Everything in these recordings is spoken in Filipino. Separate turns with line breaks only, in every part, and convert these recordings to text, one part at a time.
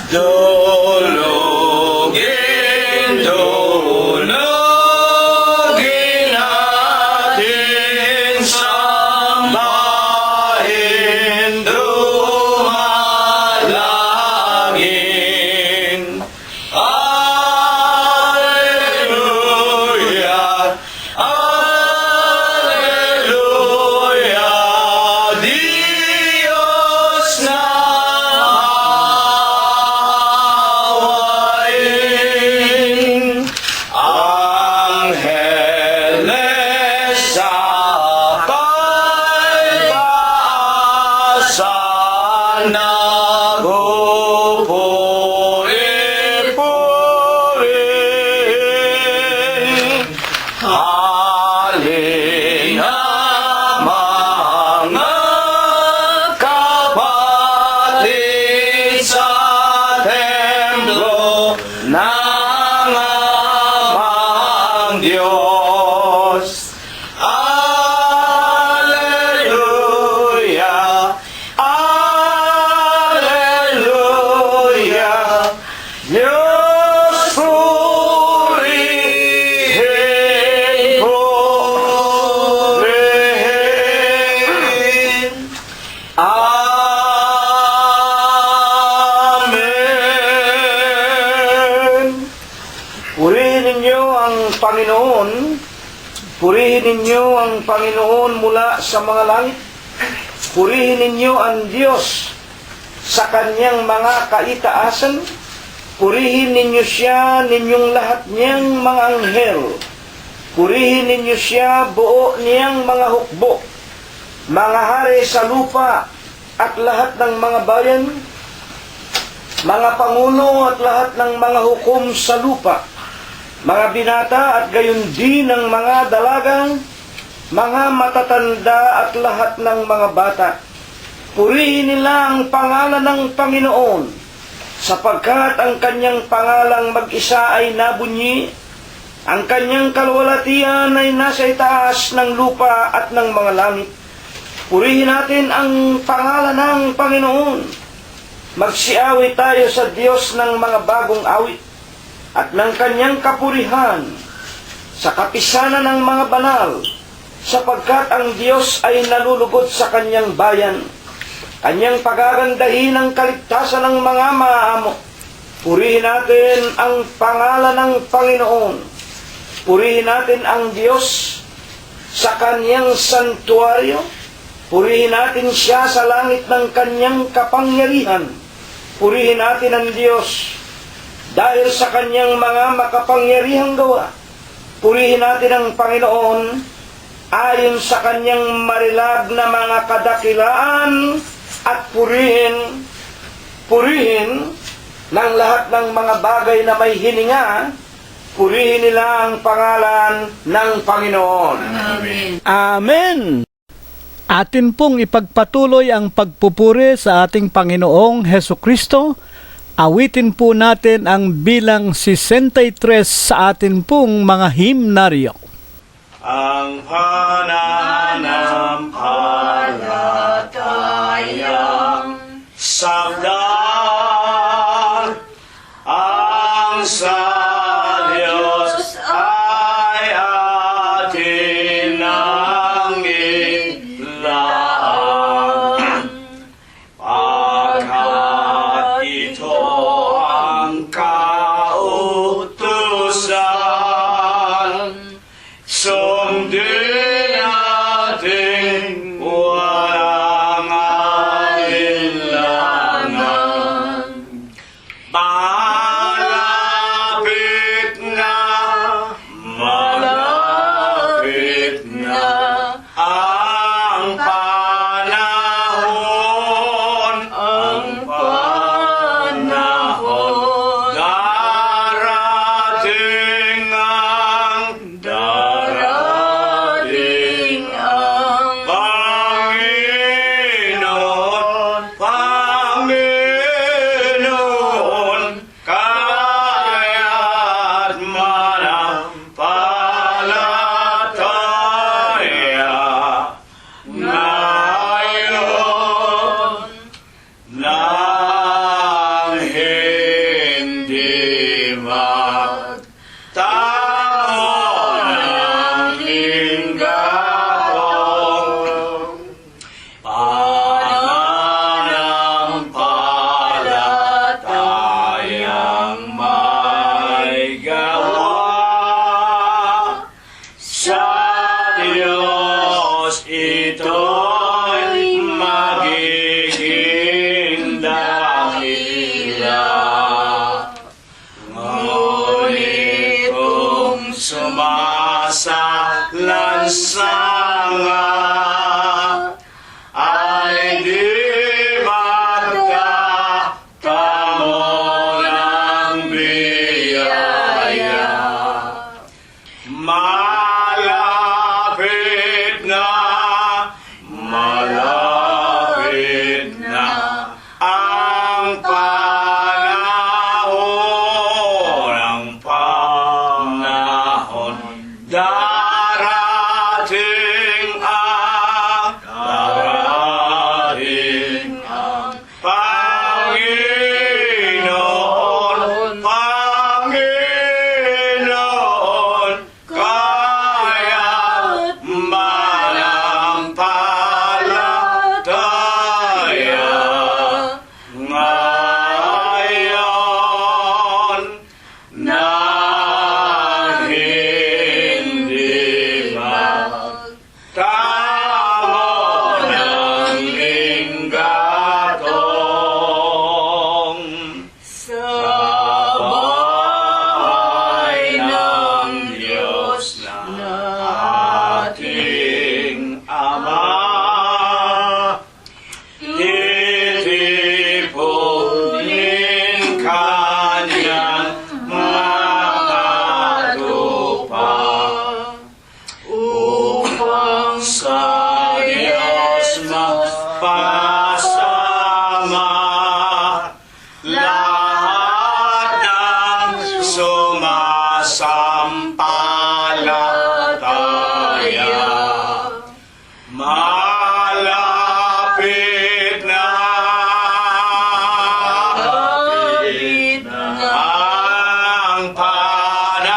Dulugin, dulugin natin, sambahin, dumalangin. Alleluia, Alleluia, Diyos na mahawain. Angeles sa pagpaasan, nagpupuri-puri. Halina mga kapatid sa templo ng amang Diyos. Alleluia, Alleluia, Diyos purihin, purihin. Amen. Purihin ninyo ang Panginoon. Purihin ninyo ang Panginoon mula sa mga langit. Purihin ninyo ang Diyos sa kanyang mga kaitaasan. Purihin ninyo siya, ninyong lahat niyang mga anghel. Purihin ninyo siya, buo niyang mga hukbo, mga hari sa lupa at lahat ng mga bayan, mga pangulo at lahat ng mga hukom sa lupa, mga binata at gayon din ng mga dalagang, mga matatanda at lahat ng mga bata. Purihin nila ang pangalan ng Panginoon, sapagkat ang kanyang pangalang mag-isa ay nabunyi, ang kanyang kalwalatian ay nasa itaas ng lupa at ng mga langit. Purihin natin ang pangalan ng Panginoon. Magsiawit tayo sa Diyos ng mga bagong awit at ng kanyang kapurihan sa kapisanan ng mga banal, sapagkat ang Diyos ay nalulugod sa kanyang bayan. Kanyang pagagandahin ang kaligtasan ng mga maamo. Purihin natin ang pangalan ng Panginoon. Purihin natin ang Diyos sa kanyang santuaryo. Purihin natin siya sa langit ng kanyang kapangyarihan. Purihin natin ang Diyos dahil sa kanyang mga makapangyarihang gawa. Purihin natin ang Panginoon ayon sa kanyang marilag na mga kadakilaan, at purihin ng lahat ng mga bagay na may hininga. Purihin nila ang pangalan ng Panginoon.
Amen.
Amen. Atin pong ipagpatuloy ang pagpupuri sa ating Panginoong Hesukristo. Awitin po natin ang bilang 63 sa atin pong mga himnaryo.
Ang pananampalatayang sakdal, ang sa Diyos ay atin ang ilaan, pagkat ito ang kautusan. Sundin natin walang alinlangan. Malapit na ang panahon, darating ang Panginoon, sanga ay di magtatamo ng biyaya. Malapit na ang panahon, darating ang Panginoon, kaya't manampalataya ngayon na hindi magtamo ng linggatong sa bahay ng Diyos na ating Ama. Titipunin kanyang mga lupa upang sa Diyos magpasama lahat ng sumasampalataya. Malapit na ang panahon,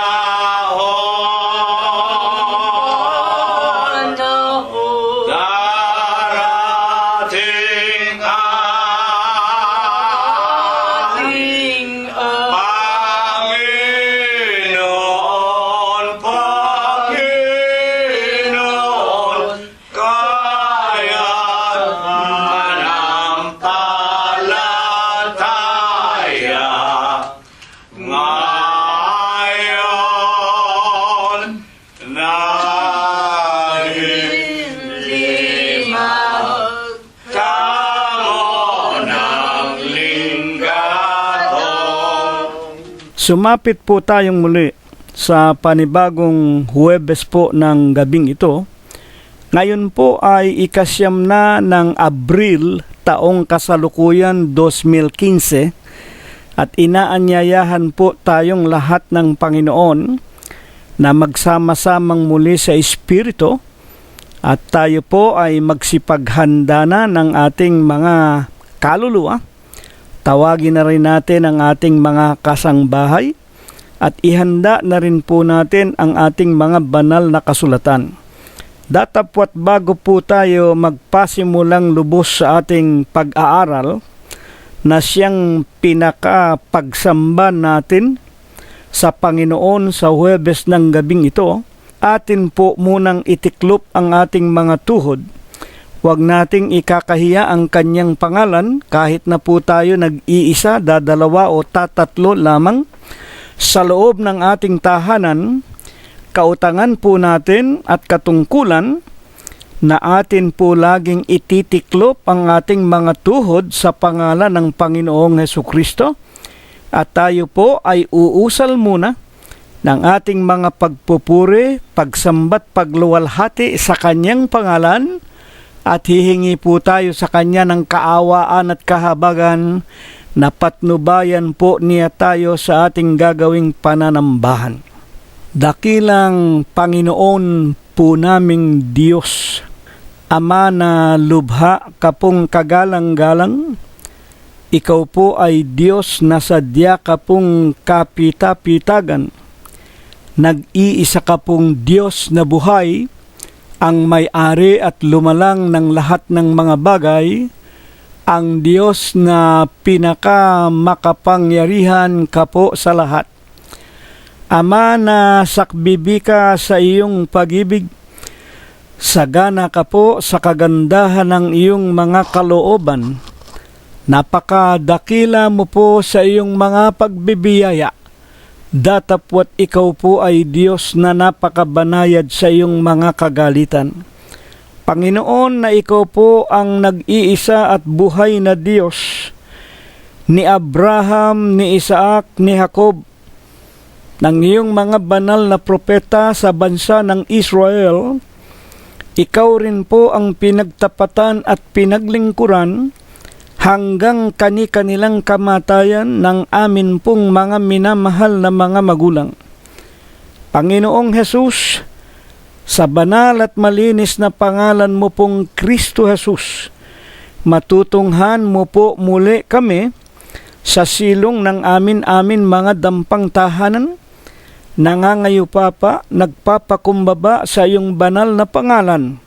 darating ang Panginoon, kaya't manampalataya ngayon na hindi magtamo ng linggatong.
Sumapit po tayong muli sa panibagong Huwebes po ng gabing ito. Ngayon po ay ikasyam na ng Abril taong kasalukuyan 2015 at inaanyayahan po tayong lahat ng Panginoon na magsama-samang muli sa Espiritu at tayo po ay magsipaghanda na ng ating mga kaluluwa. Tawagin na rin natin ang ating mga kasangbahay at ihanda na rin po natin ang ating mga banal na kasulatan. Datapwat bago po tayo magpasimulang lubos sa ating pag-aaral na siyang pinaka-pagsamba natin sa Panginoon sa Huwebes ng gabing ito, atin po munang itiklop ang ating mga tuhod. Huwag nating ikakahiya ang kanyang pangalan kahit na po tayo nag-iisa, dadalawa o tatatlo lamang sa loob ng ating tahanan. Kautangan po natin at katungkulan na atin po laging ititiklop ang ating mga tuhod sa pangalan ng Panginoong Hesukristo at tayo po ay uusal muna ng ating mga pagpupuri, pagsambat, pagluwalhati sa kanyang pangalan at hihingi po tayo sa kanya ng kaawaan at kahabagan na patnubayan po niya tayo sa ating gagawing pananambahan. Dakilang Panginoon po naming Diyos, Ama na lubha kapong kagalang-galang, ikaw po ay Diyos na sadya kapong kapita-pitagan. Nag-iisa ka pong Diyos na buhay, ang may-ari at lumalang ng lahat ng mga bagay, ang Diyos na pinaka-makapangyarihan ka po sa lahat. Ama na sakbibi ka sa iyong pag-ibig, sagana ka po sa kagandahan ng iyong mga kalooban. Napakadakila mo po sa iyong mga pagbibiyaya datapwat ikaw po ay Diyos na napakabanayad sa iyong mga kagalitan. Panginoon, na ikaw po ang nag-iisa at buhay na Diyos ni Abraham, ni Isaac, ni Jacob, ng iyong mga banal na propeta sa bansa ng Israel. Ikaw rin po ang pinagtapatan at pinaglingkuran hanggang kani-kanilang kamatayan ng amin pong mga minamahal na mga magulang. Panginoong Hesus, sa banal at malinis na pangalan mo pong Kristo Hesus, matutunghan mo po muli kami sa silong ng amin mga dampang tahanan. Nangangayo Papa, nagpapakumbaba sa iyong banal na pangalan.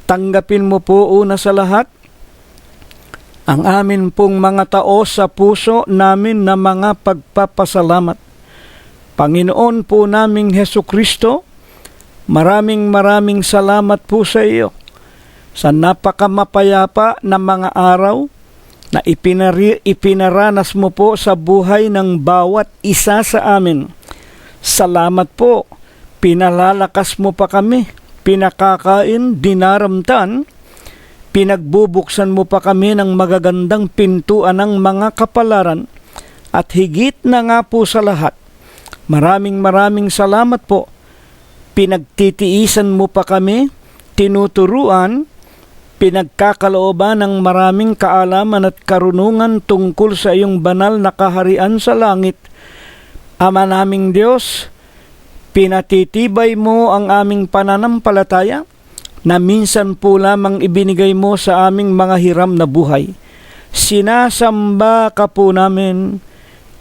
Tanggapin mo po una sa lahat ang amin pong mga tao sa puso namin na mga pagpapasalamat. Panginoon po naming Hesukristo, maraming salamat po sa iyo sa napakamapayapa na mga araw na ipinaranas mo po sa buhay ng bawat isa sa amin. Salamat po, pinalalakas mo pa kami, pinakakain, dinaramtan, pinagbubuksan mo pa kami ng magagandang pintuan ng mga kapalaran, at higit na nga po sa lahat, maraming salamat po, pinagtitiisan mo pa kami, tinuturuan, pinagkakalooban ng maraming kaalaman at karunungan tungkol sa iyong banal na kaharian sa langit. Ama naming Diyos, pinatitibay mo ang aming pananampalataya na minsan po lamang ibinigay mo sa aming mga hiram na buhay. Sinasamba ka po namin,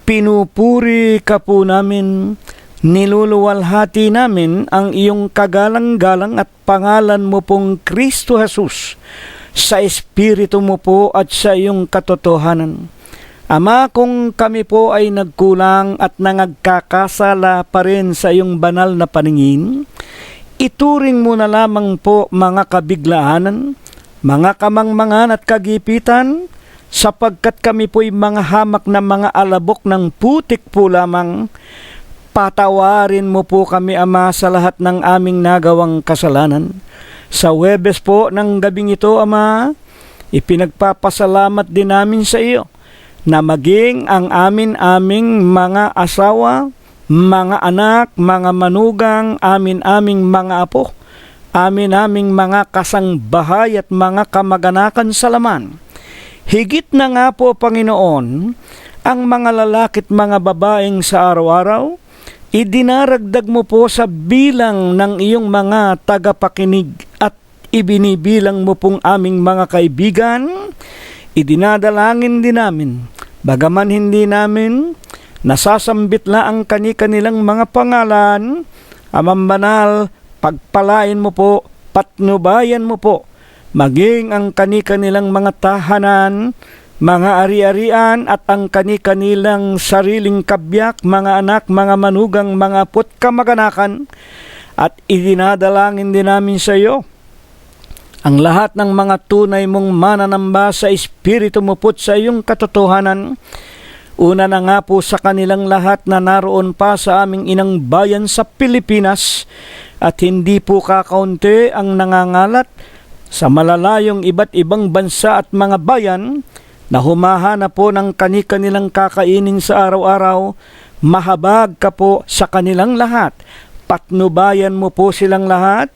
pinupuri ka po namin, niluluwalhati namin ang iyong kagalang-galang at pangalan mo pong Kristo Jesus sa Espiritu mo po at sa iyong katotohanan. Ama, kung kami po ay nagkulang at nangagkakasala pa rin sa iyong banal na paningin, ituring mo na lamang po mga kabiglaanan, mga kamangmangan at kagipitan, sapagkat kami po'y mga hamak na mga alabok ng putik po lamang. Patawarin mo po kami, Ama, sa lahat ng aming nagawang kasalanan. Sa Huwebes po ng gabing ito, Ama, ipinagpapasalamat din namin sa iyo na maging ang aming mga asawa, mga anak, mga manugang, aming mga apo, aming mga kasangbahay at mga kamag-anakan sa laman. Higit na nga po, Panginoon, ang mga lalaki at mga babaeng sa araw-araw, idinaragdag mo po sa bilang ng iyong mga tagapakinig at ibinibilang mo pong aming mga kaibigan. Idinadalangin din namin, bagaman hindi namin nasasambit la ang kani-kanilang mga pangalan, Amang Banal, pagpalain mo po, patnubayan mo po, maging ang kani-kanilang mga tahanan, mga ari-arian at ang kani-kanilang sariling kabyak, mga anak, mga manugang, mga apot kamag-anakan, at idinadalangin din namin sa iyo ang lahat ng mga tunay mong mananamba sa Espiritu mo po sa iyong katotohanan. Una na nga po sa kanilang lahat na naroon pa sa aming inang bayan sa Pilipinas, at hindi po kakaunti ang nangangalat sa malalayong iba't ibang bansa at mga bayan na humahanap po ng kani-kanilang kakainin sa araw-araw. Mahabag ka po sa kanilang lahat. Patnubayan mo po silang lahat.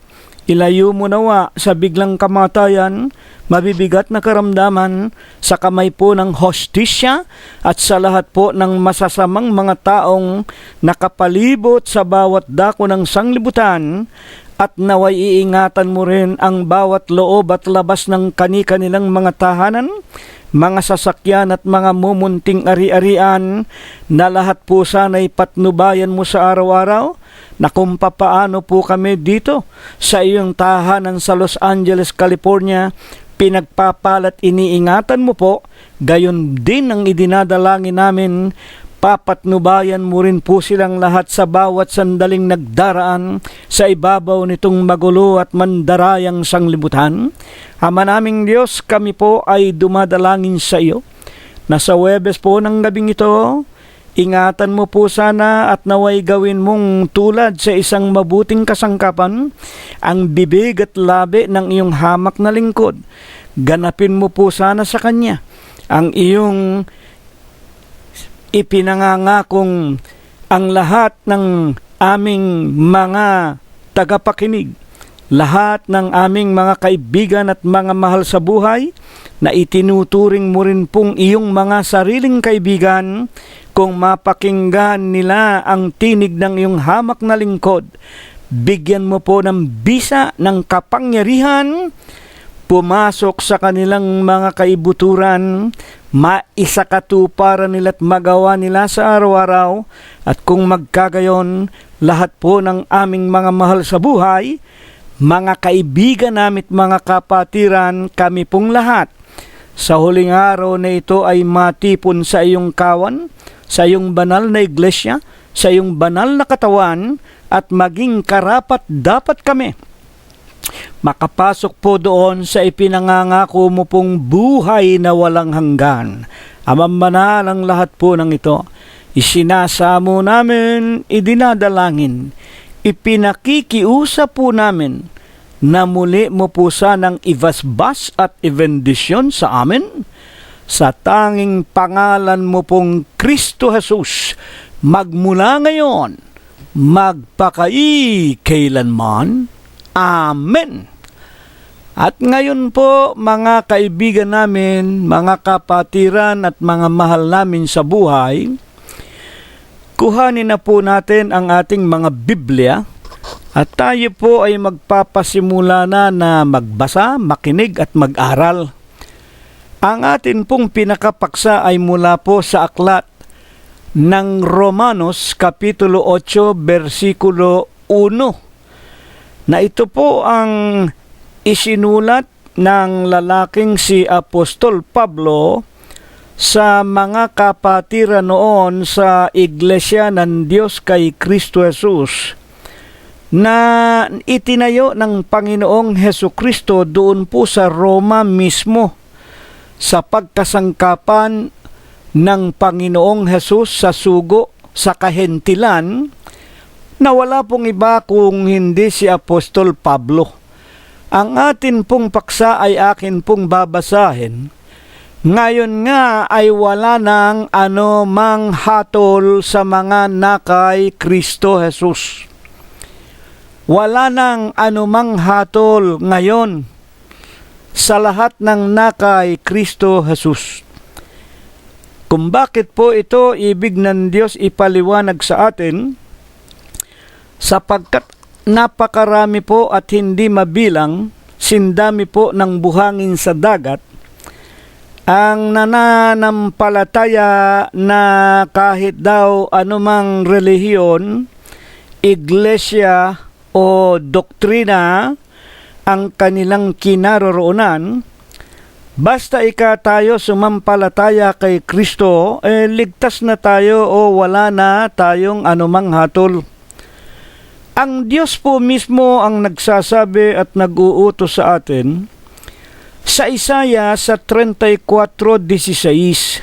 Ilayo mo nawa sa biglang kamatayan, mabibigat na karamdaman, sa kamay po ng hostisya at sa lahat po ng masasamang mga taong nakapalibot sa bawat dako ng sanglibutan, at naway iingatan mo rin ang bawat loob at labas ng kani-kanilang mga tahanan, mga sasakyan at mga mumunting ari-arian, na lahat po sana'y patnubayan mo sa araw-araw, na kung papaano po kami dito sa iyong tahanan sa Los Angeles, California, pinagpapalat iniingatan mo po, gayon din ang idinadalangin namin, papatnubayan mo rin po silang lahat sa bawat sandaling nagdaraan sa ibabaw nitong magulo at mandarayang sanglibutan. Ama naming Diyos, kami po ay dumadalangin sa iyo na sa Huwebes po ng gabing ito, Ingatan mo po sana at naway gawin mong tulad sa isang mabuting kasangkapan ang bibig at labi ng iyong hamak na lingkod. Ganapin mo po sana sa kanya ang iyong ipinangangakong ang lahat ng aming mga tagapakinig, lahat ng aming mga kaibigan at mga mahal sa buhay, na itinuturing mo rin pong iyong mga sariling kaibigan kung mapakinggan nila ang tinig ng iyong hamak na lingkod. Bigyan mo po ng bisa ng kapangyarihan, pumasok sa kanilang mga kaibuturan, maisakatuparan nila at magawa nila sa araw-araw, at kung magkagayon, lahat po ng aming mga mahal sa buhay, mga kaibigan namin at mga kapatiran, kami pong lahat, sa huling araw na ito ay matipon sa iyong kawan, sa iyong banal na iglesia, sa iyong banal na katawan, at maging karapat dapat kami makapasok po doon sa ipinangangako mo pong buhay na walang hanggan. Amang banal ang lahat po ng ito. Isinasamo namin, idinadalangin, ipinakikiusap po namin na muli mo po sanang ivasbas at ibendisyon sa amin sa tanging pangalan mo pong Kristo Jesus, magmula ngayon, magpakai kailanman. Amen. At ngayon po, mga kaibigan namin, mga kapatiran at mga mahal namin sa buhay, kuhanin na po natin ang ating mga Biblia at tayo po ay magpapasimula na magbasa, makinig at mag-aral. Ang atin pong pinakapaksa ay mula po sa aklat ng Romanos Kapitulo 8, versikulo 1, na ito po ang isinulat ng lalaking si Apostol Pablo sa mga kapatiran noon sa Iglesia ng Diyos kay Kristo Jesus, na itinayo ng Panginoong Hesukristo doon po sa Roma mismo, sa pagkasangkapan ng Panginoong Jesus sa sugo sa kahentilan, na wala pong iba kung hindi si Apostol Pablo. Ang atin pong paksa ay akin pong babasahin. Ngayon nga ay wala nang anumang hatol sa mga nakay Kristo Jesus. Wala nang anumang hatol ngayon sa lahat ng nakay Kristo Jesus. Kung bakit po ito ibig ng Diyos ipaliwanag sa atin, sapagkat napakarami po at hindi mabilang, sindami po ng buhangin sa dagat, ang nananampalataya na kahit daw anumang relihiyon, iglesia o doktrina ang kanilang kinaroroonan, basta tayo sumampalataya kay Kristo, ligtas na tayo o wala na tayong anumang hatol. Ang Diyos po mismo ang nagsasabi at nag-uutos sa atin sa Isaya sa 34:16,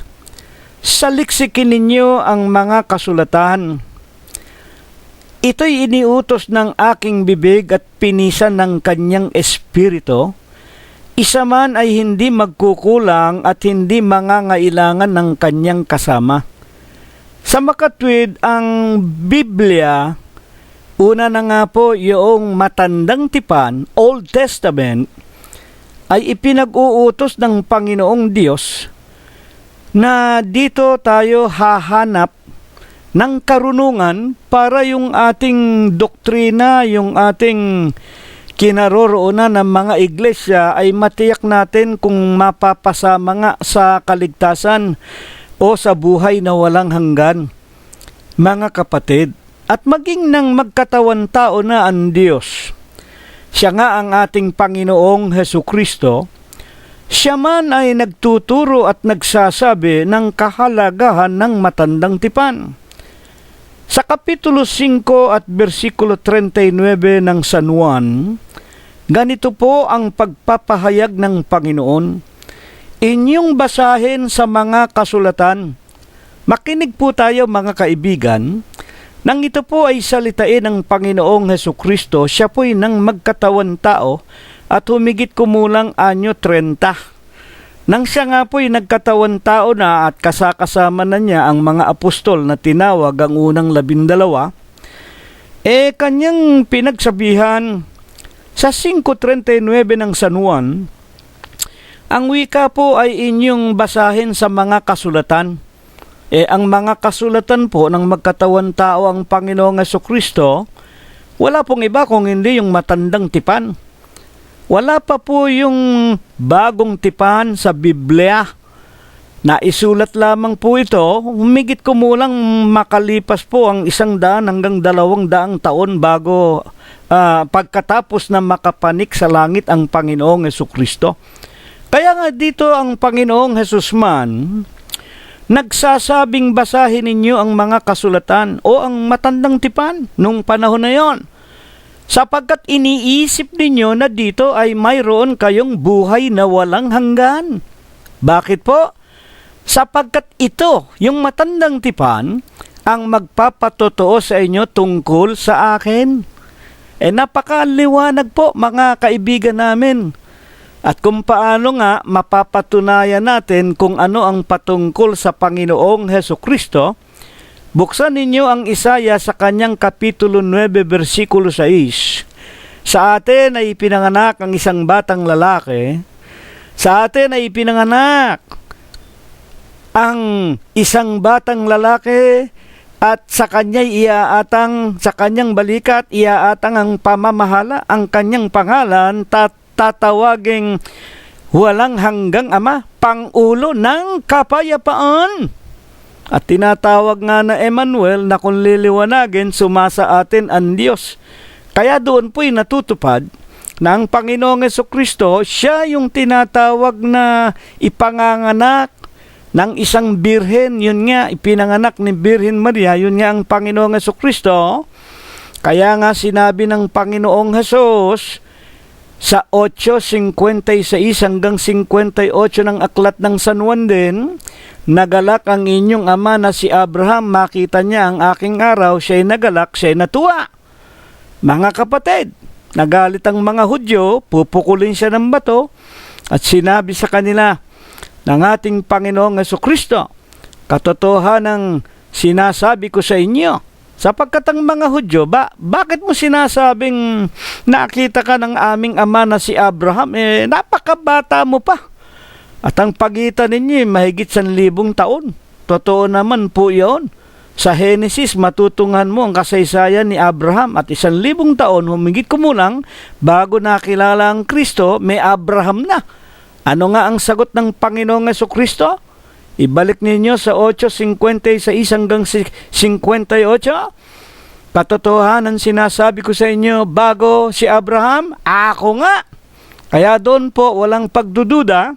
saliksikin ninyo ang mga kasulatan. Ito'y iniutos ng aking bibig at pinisan ng kanyang espiritu. Isa man ay hindi magkukulang at hindi mangangailangan ng kanyang kasama. Sa makatwid, ang Biblia, una na nga po yung matandang tipan, Old Testament, ay ipinag-uutos ng Panginoong Diyos na dito tayo hahanap ng karunungan para yung ating doktrina, yung ating kinaroroonan ng mga iglesia ay matiyak natin kung mapapasama nga sa kaligtasan o sa buhay na walang hanggan. Mga kapatid, at maging nang magkatawan tao na ang Diyos, siya nga ang ating Panginoong Hesukristo, siya man ay nagtuturo at nagsasabi ng kahalagahan ng matandang tipan. Sa Kapitulo 5 at versikulo 39 ng San Juan, ganito po ang pagpapahayag ng Panginoon. Inyong basahin sa mga kasulatan, Makinig po tayo mga kaibigan, nang ito po ay salitain ng Panginoong Hesukristo, siya po'y nang magkatawan tao at humigit kumulang anyo 30. Nang siya nga po'y nagkatawan tao na at kasakasama na niya ang mga apostol na tinawag ang unang 12, kanyang pinagsabihan sa 5:39 ng San Juan, ang wika po ay inyong basahin sa mga kasulatan. Ang mga kasulatan po ng magkatawan tao ang Panginoong Hesukristo, wala pong iba kung hindi yung matandang tipan. Wala pa po yung bagong tipan sa Biblia. Naisulat lamang po ito, humigit kumulang makalipas po ang 100 hanggang 200 taon bago pagkatapos na makapanik sa langit ang Panginoong Hesukristo. Kaya nga dito ang Panginoong Hesus man, nagsasabing basahin ninyo ang mga kasulatan o ang matandang tipan nung panahon na yon, sapagkat iniisip ninyo na dito ay mayroon kayong buhay na walang hanggan. Bakit po? Sapagkat ito, yung matandang tipan, ang magpapatotoo sa inyo tungkol sa akin. Napakaliwanag po mga kaibigan namin. At kung paano nga mapapatunayan natin kung ano ang patungkol sa Panginoong Hesukristo, buksan ninyo ang Isaya sa kanyang Kapitulo 9, versikulo 6. Sa atin ay pinanganak ang isang batang lalaki. Sa atin ay pinanganak ang isang batang lalaki at sa kanya'y iaatang, sa kanyang balikat iaatang ang pamamahala, ang kanyang pangalan tatawaging walang hanggang Ama, Pangulo ng Kapayapaan. At tinatawag nga na Emmanuel na kung liliwanagin, sumasa atin ang Diyos. Kaya doon po'y natutupad na ang Panginoong Hesukristo, siya yung tinatawag na ipanganganak ng isang birhen. Yun nga, ipinanganak ni Birhen Maria, yun nga ang Panginoong Hesukristo. Kaya nga sinabi ng Panginoong Hesus, sa 8:56 hanggang 58 ng aklat ng San Juan din, nagalak ang inyong ama na si Abraham, makita niya ang aking araw, siya'y nagalak, siya'y natuwa. Mga kapatid, nagalit ang mga Hudyo, pupukulin siya ng bato, at sinabi sa kanila ng ating Panginoong Hesukristo, katotohanang sinasabi ko sa inyo, sapagkat ang mga Hudyo, bakit mo sinasabing nakita ka ng aming ama na si Abraham? Napakabata mo pa. At ang pagitan ninyo mahigit 1,000 taon. Totoo naman po iyon. Sa Henesis, matutunghan mo ang kasaysayan ni Abraham at 1,000 taon, humigit kumulang, bago nakilala ang Kristo, may Abraham na. Ano nga ang sagot ng Panginoong Hesukristo? Ibalik ninyo sa 8:56 hanggang 58. Katotohanan sinasabi ko sa inyo, bago si Abraham, ako nga. Kaya doon po walang pagdududa.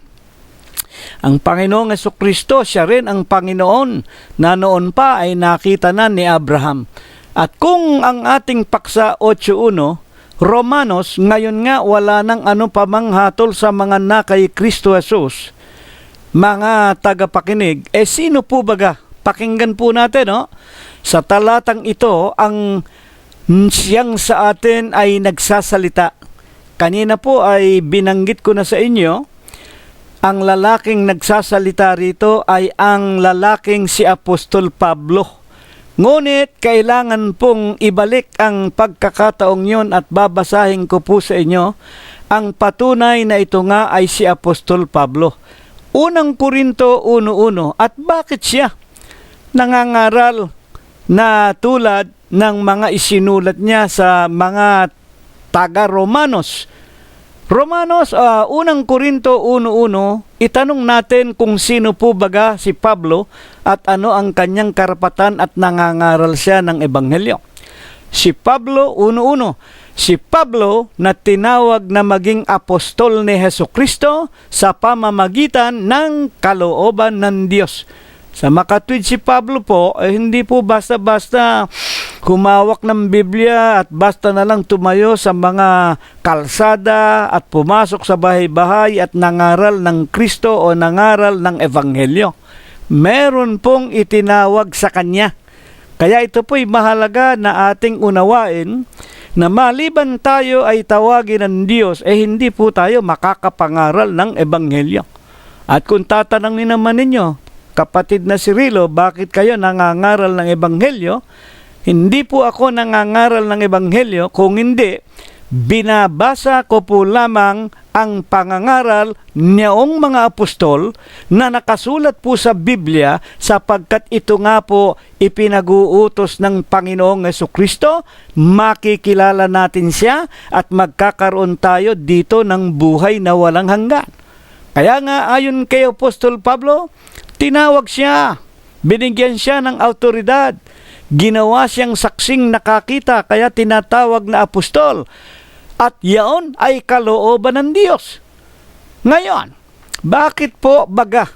Ang Panginoong Hesukristo, siya rin ang Panginoon na noon pa ay nakita na ni Abraham. At kung ang ating paksa 8:1, Romanos, ngayon nga wala nang ano pa mang hatol sa mga na kay Kristo Jesus. Mga tagapakinig, sino po baga? Pakinggan po natin, no? Sa talatang ito, ang siyang sa atin ay nagsasalita. Kanina po ay binanggit ko na sa inyo, ang lalaking nagsasalita rito ay ang lalaking si Apostol Pablo. Ngunit kailangan pong ibalik ang pagkakataong yon at babasahin ko po sa inyo ang patunay na ito nga ay si Apostol Pablo. Unang Korinto 1:1. At bakit siya nangangaral na tulad ng mga isinulat niya sa mga taga-Romanos? Unang Korinto 1:1, itanong natin kung sino po baga si Pablo at ano ang kanyang karapatan at nangangaral siya ng Ebanghelyo. Si Pablo, 1:1, si Pablo na tinawag na maging apostol ni Hesukristo sa pamamagitan ng kalooban ng Diyos. Sa makatwid si Pablo po, hindi po basta-basta humawak ng Biblia at basta na lang tumayo sa mga kalsada at pumasok sa bahay-bahay at nangaral ng Kristo o nangaral ng Ebanghelyo. meron pong itinawag sa kanya. Kaya ito po'y mahalaga na ating unawain na maliban tayo ay tawagin ng Diyos, hindi po tayo makakapangaral ng Ebanghelyo. At kung tatanungin naman ninyo, kapatid na si Rilo, bakit kayo nangangaral ng Ebanghelyo? Hindi po ako nangangaral ng Ebanghelyo, kung hindi, binabasa ko po lamang ang pangangaral niyong mga apostol na nakasulat po sa Biblia, sapagkat ito nga po ipinag-uutos ng Panginoong Jesucristo. Makikilala natin siya at magkakaroon tayo dito ng buhay na walang hanggan. Kaya nga ayon kay Apostol Pablo, tinawag siya, binigyan siya ng autoridad, ginawa siyang saksing nakakita, kaya tinatawag na apostol. At yaon ay kalooban ng Diyos. Ngayon, bakit po baga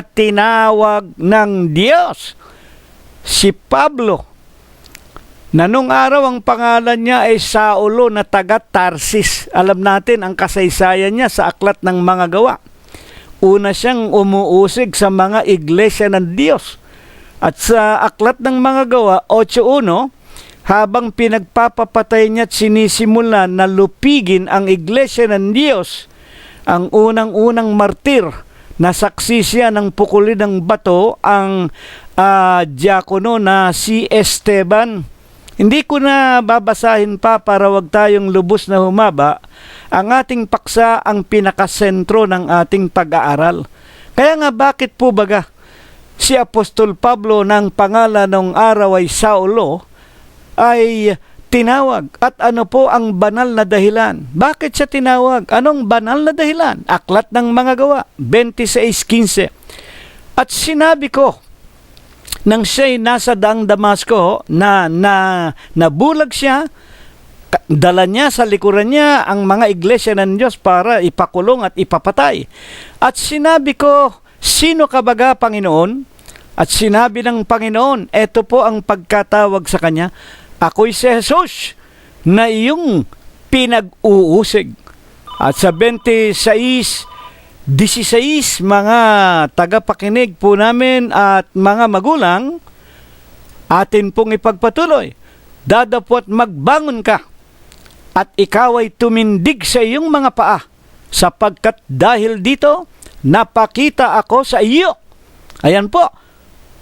tinawag ng Diyos si Pablo, na nung araw ang pangalan niya ay Saulo na taga Tarsis? Alam natin ang kasaysayan niya sa Aklat ng Mga Gawa. Una siyang umuusig sa mga iglesia ng Diyos. At sa Aklat ng Mga Gawa 8:1, habang pinagpapapatay niya at sinisimulan na lupigin ang iglesia ng Diyos, ang unang-unang martir na saksi siya ng pukulin ng bato, ang diakono na si Esteban. Hindi ko na babasahin pa para wag tayong lubos na humaba. Ang ating paksa ang pinakasentro ng ating pag-aaral. Kaya nga bakit po baga si Apostol Pablo ng pangalan ng araw ay Saulo ay tinawag? At ano po ang banal na dahilan? Bakit siya tinawag? Anong banal na dahilan? Aklat ng Mga Gawa 26:15. At sinabi ko, nang siya'y nasa daang Damasco, na nabulag siya, dala niya sa likuran niya ang mga iglesia ng Diyos para ipakulong at ipapatay. At sinabi ko, sino ka baga, Panginoon? At sinabi ng Panginoon, eto po ang pagkatawag sa kanya, ako'y si Jesus na iyong pinag-uusig. At sa 26:16, mga tagapakinig po namin at mga magulang, atin pong ipagpatuloy, dadapot magbangon ka at ikaw ay tumindig sa iyong mga paa, sapagkat dahil dito napakita ako sa iyo. Ayan po,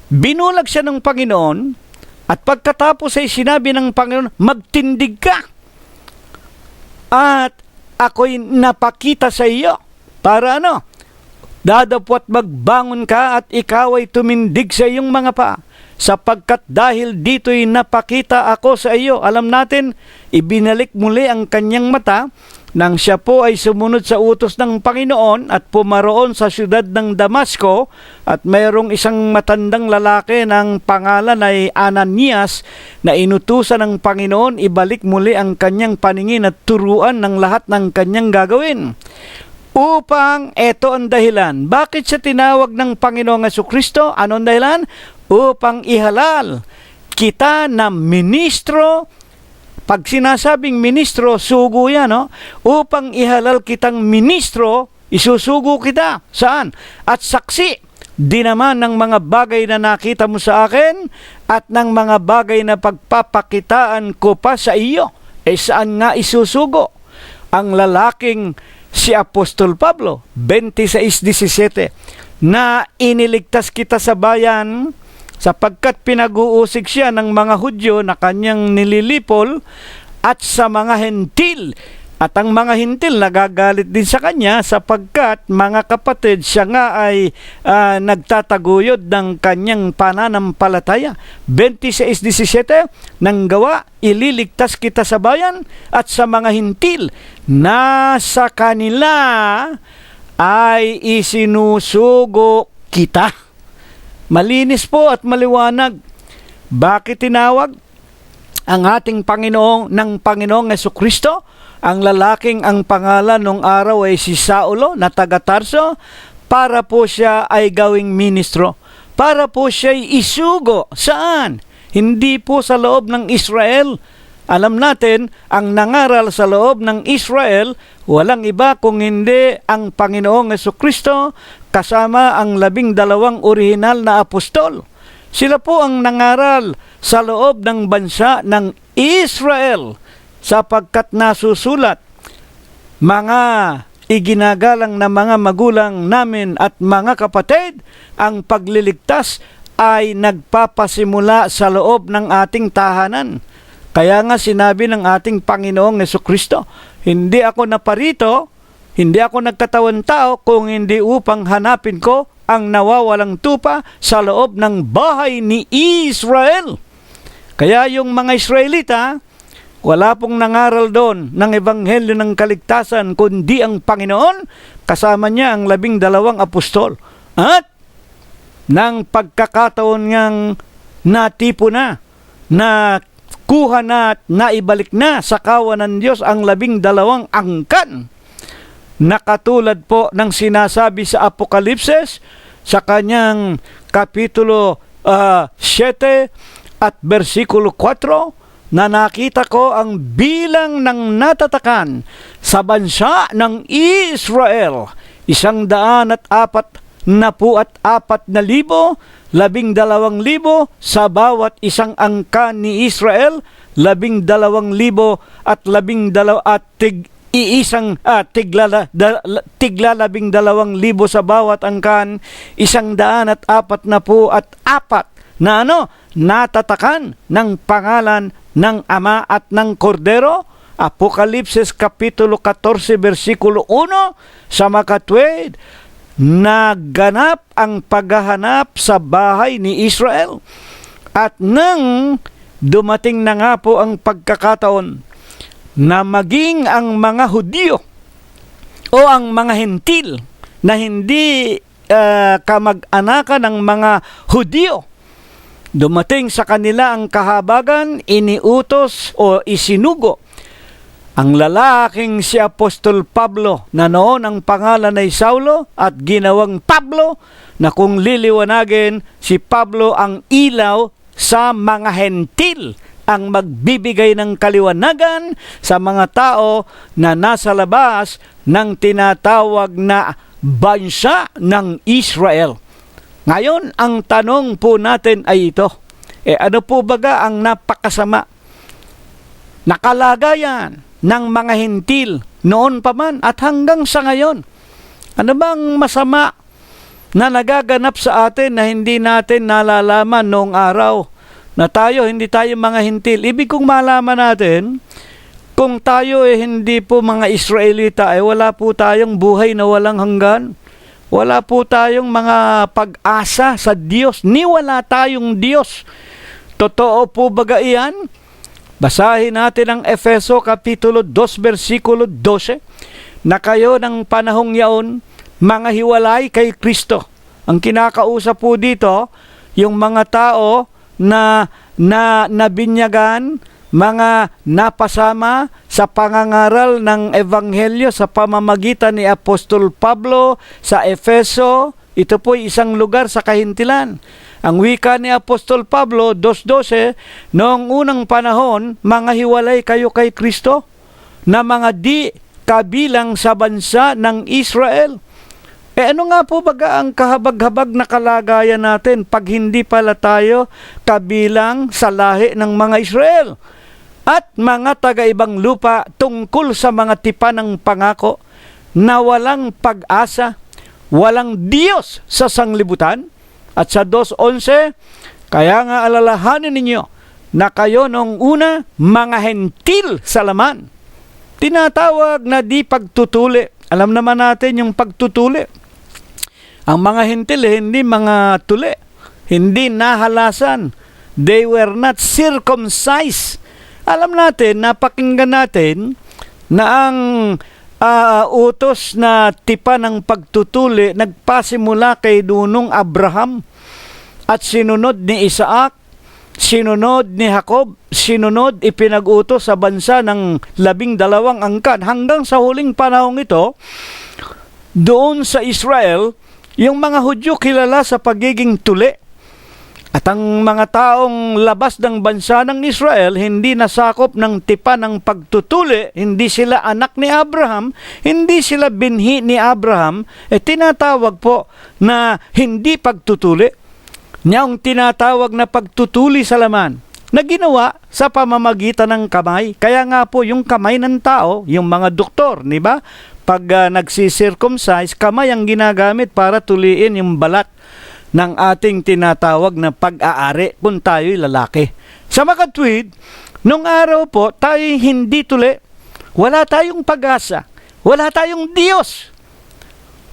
binulag siya ng Panginoon. At pagkatapos ay sinabi ng Panginoon, magtindig ka. At ako'y napakita sa iyo. Para ano? Dadapot magbangon ka at ikaw ay tumindig sa iyong mga paa. Sapagkat dahil dito'y napakita ako sa iyo. Alam natin, ibinalik muli ang kanyang mata nang siya po ay sumunod sa utos ng Panginoon at pumaroon sa siyudad ng Damasco, at mayroong isang matandang lalaki ng pangalan ay Ananias na inutusan ng Panginoon ibalik muli ang kanyang paningin at turuan ng lahat ng kanyang gagawin. Upang eto ang dahilan. Bakit siya tinawag ng Panginoong Jesucristo? Anong dahilan? Upang ihalal kita na ministro. Pag sinasabing ministro, sugo yan, no? Upang ihalal kitang ministro, isusugo kita. Saan? At saksi di naman ng mga bagay na nakita mo sa akin at ng mga bagay na pagpapakitaan ko pa sa iyo. Saan nga isusugo? Ang lalaking si Apostol Pablo, 26:17, na iniligtas kita sa bayan, sapagkat pinag-uusig siya ng mga Hudyo na kanyang nililipol, at sa mga hentil. At ang mga hentil nagagalit din sa kanya, sapagkat mga kapatid, siya nga ay nagtataguyod ng kanyang pananampalataya. 26:17, nang gawa, ililigtas kita sa bayan at sa mga hentil, na sa kanila ay isinusugo kita. Malinis po at maliwanag. Bakit tinawag ang ating Panginoong ng Panginoong Jesucristo? Ang lalaking ang pangalan nung araw ay si Saulo na taga Tarso, para po siya ay gawing ministro. Para po siya ay isugo. Saan? Hindi po sa loob ng Israel, Alam natin, ang nangaral sa loob ng Israel, walang iba kung hindi ang Panginoong Jesucristo kasama ang 12 orihinal na apostol. Sila po ang nangaral sa loob ng bansa ng Israel sapagkat nasusulat, mga iginagalang na mga magulang namin at mga kapatid, ang pagliligtas ay nagpapasimula sa loob ng ating tahanan. Kaya nga sinabi ng ating Panginoong Jesucristo, hindi ako naparito, hindi ako nagkatawan tao kung hindi upang hanapin ko ang nawawalang tupa sa loob ng bahay ni Israel. Kaya yung mga Israelita, wala pong nangaral doon ng ebanghelyo ng kaligtasan kundi ang Panginoon, kasama niya ang 12 apostol. At ng pagkakataon niyang natipo na kuha na at naibalik na sa kawan ng Diyos ang 12 angkan. Nakatulad po ng sinasabi sa Apokalipsis sa kanyang kapitulo 7 at versikulo 4, na nakita ko ang bilang ng natatakan sa bansa ng Israel, 144,000, 12,000 sa bawat isang angkan ni Israel, 12,000 at tigla 12,000 sa bawat angkan, 144 na natatakan ng pangalan ng Ama at ng Kordero. Apokalipsis kapitulo 14 versikulo 1, sa makatwid, naganap ang paghahanap sa bahay ni Israel. At nang dumating na nga po ang pagkakataon na maging ang mga Hudyo o ang mga Hentil na hindi kamag-anakan ng mga Hudyo, dumating sa kanila ang kahabagan, iniutos o isinugo ang lalaking si Apostol Pablo, na noon ang pangalan ay Saulo at ginawang Pablo, na kung liliwanagin si Pablo ang ilaw sa mga Hentil, ang magbibigay ng kaliwanagan sa mga tao na nasa labas ng tinatawag na bansa ng Israel. Ngayon, ang tanong po natin ay ito. Ano po baga ang napakasama na kalagayan ng mga Hentil noon pa man at hanggang sa ngayon? Ano bang masama na nagaganap sa atin na hindi natin nalalaman noong araw na hindi tayo mga Hentil? Ibig kong malaman natin, kung tayo hindi po mga Israelita, wala po tayong buhay na walang hanggan. Wala po tayong mga pag-asa sa Diyos, ni wala tayong Diyos. Totoo po baga iyan? Basahin natin ang Efeso kapitulo 2 versikulo 12, na kayo ng panahong yaon, mga hiwalay kay Kristo. Ang kinakausap po dito, yung mga tao na nabinyagan, mga napasama sa pangangaral ng Ebanghelyo sa pamamagitan ni Apostol Pablo sa Efeso. Ito po isang lugar sa kahintilan. Ang wika ni Apostol Pablo 2:12, noong unang panahon, mga hiwalay kayo kay Kristo, na mga di kabilang sa bansa ng Israel. Ano nga po baga ang kahabag-habag na kalagayan natin pag hindi pala tayo kabilang sa lahi ng mga Israel at mga taga-ibang lupa tungkol sa mga tipan ng pangako na walang pag-asa, walang Diyos sa sanglibutan? At sa 2:11, kaya nga alalahanin ninyo na kayo noong una mga Hentil sa laman. Tinatawag na di pagtutuli. Alam naman natin yung pagtutuli. Ang mga Hentil hindi mga tuli, hindi nahalasan. They were not circumcised. Alam natin, napakinggan natin na ang utos na tipan ng pagtutuli nagpasimula kay Nunong Abraham at sinunod ni Isaac, sinunod ni Jacob, sinunod ipinag-utos sa bansa ng 12 angkan hanggang sa huling panahong ito. Doon sa Israel, yung mga Hudyo kilala sa pagiging tuli. At ang mga taong labas ng bansa ng Israel, hindi nasakop ng tipan ng pagtutuli, hindi sila anak ni Abraham, hindi sila binhi ni Abraham, tinatawag po na hindi pagtutuli. Niyang tinatawag na pagtutuli sa laman, na ginawa sa pamamagitan ng kamay. Kaya nga po yung kamay ng tao, yung mga doktor, di ba? Pag nagsisircumcise, kamay ang ginagamit para tuliin yung balat ng ating tinatawag na pag-aari kung tayo'y lalaki. Sa makatwid, nung araw po, tayo hindi tuli. Wala tayong pag-asa. Wala tayong Diyos.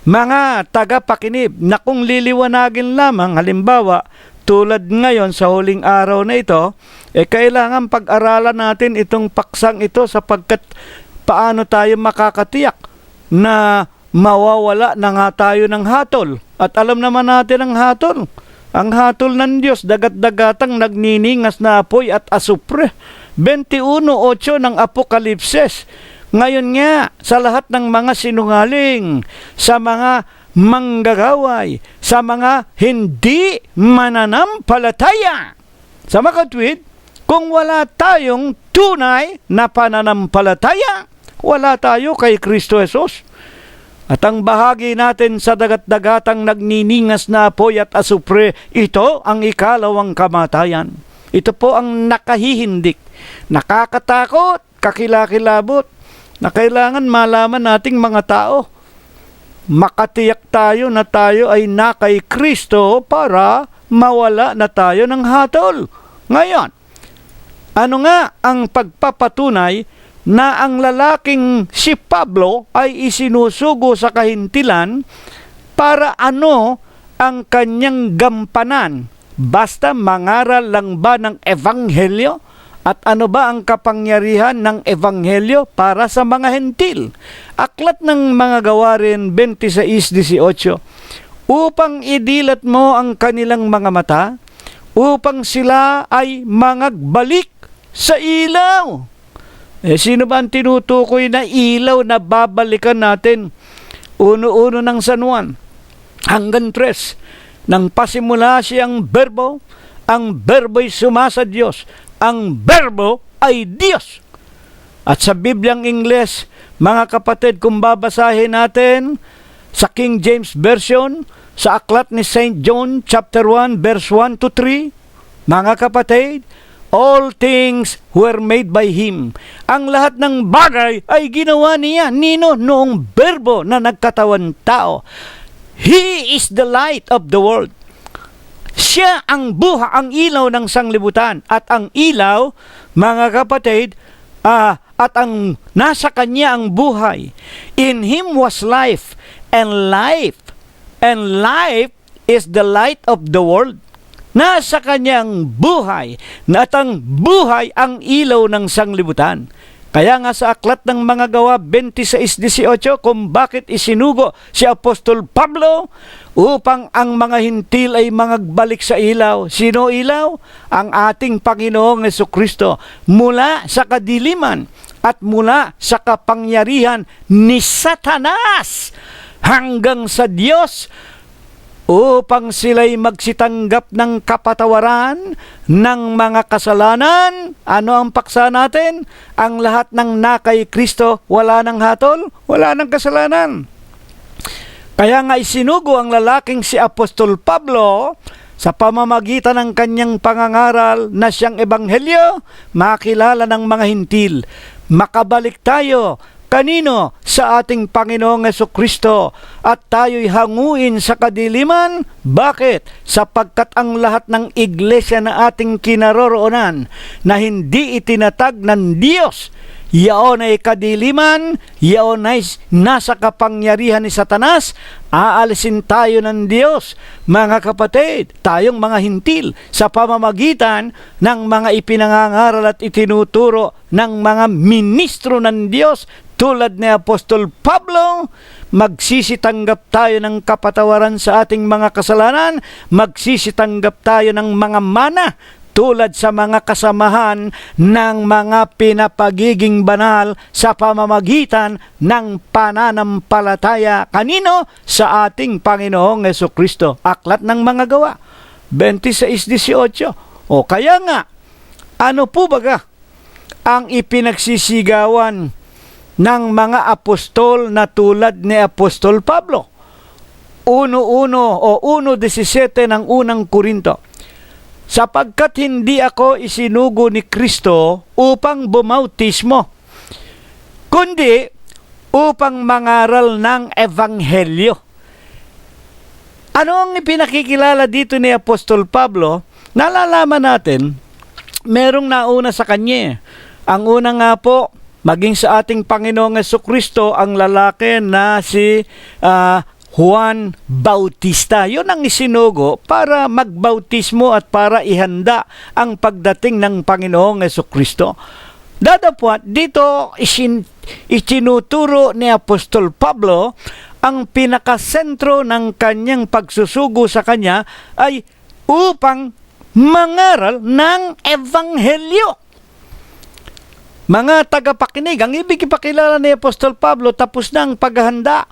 Mga tagapakinib na kung liliwanagin lamang, halimbawa, tulad ngayon sa huling araw na ito, kailangan pag-aralan natin itong paksang ito sapagkat paano tayo makakatiyak na mawawala na nga tayo ng hatol. At alam naman natin ang hatol. Ang hatol ng Diyos, dagat-dagatang nagniningas na apoy at asupre. 21:8 ng Apokalipses. Ngayon nga, sa lahat ng mga sinungaling, sa mga manggagaway, sa mga hindi mananampalataya. Sa makatwid, kung wala tayong tunay na pananampalataya, wala tayo kay Kristo Jesus. At ang bahagi natin sa dagat-dagatang nagniningas na apoy at asupre, ito ang ikalawang kamatayan. Ito po ang nakahihindik, nakakatakot, kakilakilabot, na kailangan malaman nating mga tao. Makatiyak tayo na tayo ay na kay Kristo para mawala na tayo ng hatol. Ngayon, ano nga ang pagpapatunay na ang lalaking si Pablo ay isinusugo sa kahintilan para ano ang kanyang gampanan? Basta mangaral lang ba ng ebanghelyo? At ano ba ang kapangyarihan ng ebanghelyo para sa mga hentil? Aklat ng mga Gawarin 26:18. Upang idilat mo ang kanilang mga mata, upang sila ay mangagbalik sa ilaw. Sino ba ang tinutukoy na ilaw na babalikan natin? Uno-uno ng San Juan hanggang 3. Nang pasimula siyang berbo, ang berbo'y sumasa Diyos. Ang berbo ay Diyos. At sa Bibliang Ingles, mga kapatid, kung babasahin natin sa King James Version, sa aklat ni St. John chapter 1 verse 1 to 3, mga kapatid, all things were made by Him. Ang lahat ng bagay ay ginawa niya. Nino? Noong berbo na nagkatawan tao. He is the light of the world. Siya ang buha, ang ilaw ng sanglibutan. At ang ilaw, mga kapatid, at ang nasa kanya ang buhay. In Him was life, and life is the light of the world. Nasa kanyang buhay, na at ang buhay ang ilaw ng sanglibutan. Kaya nga sa aklat ng mga Gawa 26:18, kung bakit isinugo si Apostol Pablo upang ang mga hintil ay mangagbalik sa ilaw. Sino ilaw? Ang ating Panginoong Jesucristo. Mula sa kadiliman at mula sa kapangyarihan ni Satanas hanggang sa Diyos, upang sila'y magsitanggap ng kapatawaran ng mga kasalanan. Ano ang paksa natin? Ang lahat ng nakay Kristo, wala ng hatol, wala ng kasalanan. Kaya nga isinugo ang lalaking si Apostol Pablo sa pamamagitan ng kanyang pangangaral na siyang ebanghelyo, makilala ng mga hintil. Makabalik tayo kanino? Sa ating Panginoong Jesucristo, at tayo'y hanguin sa kadiliman. Bakit? Sapagkat ang lahat ng iglesia na ating kinaroroonan na hindi itinatag ng Diyos, yaon ay kadiliman, yaon ay nasa kapangyarihan ni Satanas. Aalisin tayo ng Diyos, mga kapatid, tayong mga hintil, sa pamamagitan ng mga ipinangangaral at itinuturo ng mga ministro ng Diyos tulad ni Apostol Pablo. Magsisitanggap tayo ng kapatawaran sa ating mga kasalanan, magsisitanggap tayo ng mga mana tulad sa mga kasamahan ng mga pinapagiging banal sa pamamagitan ng pananampalataya. Kanino? Sa ating Panginoong Jesucristo. Aklat ng mga Gawa 26:18. O kaya nga, ano po baga ang ipinagsisigawan ng mga apostol na tulad ni Apostol Pablo? 1:1 o 1:17 ng unang Korinto. Sapagkat hindi ako isinugo ni Kristo upang bumautismo, kundi upang mangaral ng Ebanghelyo. Ano ang ipinakikilala dito ni Apostol Pablo? Nalalaman natin, merong nauna sa kanya. Ang una nga po, maging sa ating Panginoong Jesucristo, ang lalaki na si Juan Bautista. Yun ang isinugo para magbautismo at para ihanda ang pagdating ng Panginoong Jesucristo. Dadapwat, dito itinuturo ni Apostol Pablo ang pinakasentro ng kanyang pagsusugo sa kanya ay upang mangaral ng Ebanghelyo. Mga tagapakinig, ang ibig ipakilala ni Apostol Pablo, tapos na ang paghahanda.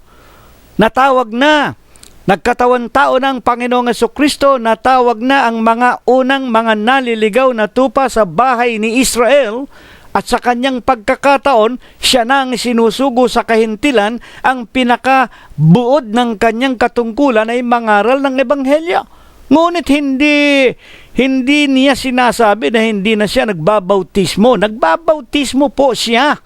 Natawag na, nagkatawan tao ng Panginoong Jesucristo, natawag na ang mga unang mga naliligaw na tupa sa bahay ni Israel, at sa kanyang pagkakataon, siya na ang sinusugo sa kahintilan. Ang pinakabuod ng kanyang katungkulan ay mangaral ng Ebanghelyo. Ngunit hindi niya sinasabi na hindi na siya nagbabautismo. Nagbabautismo po siya.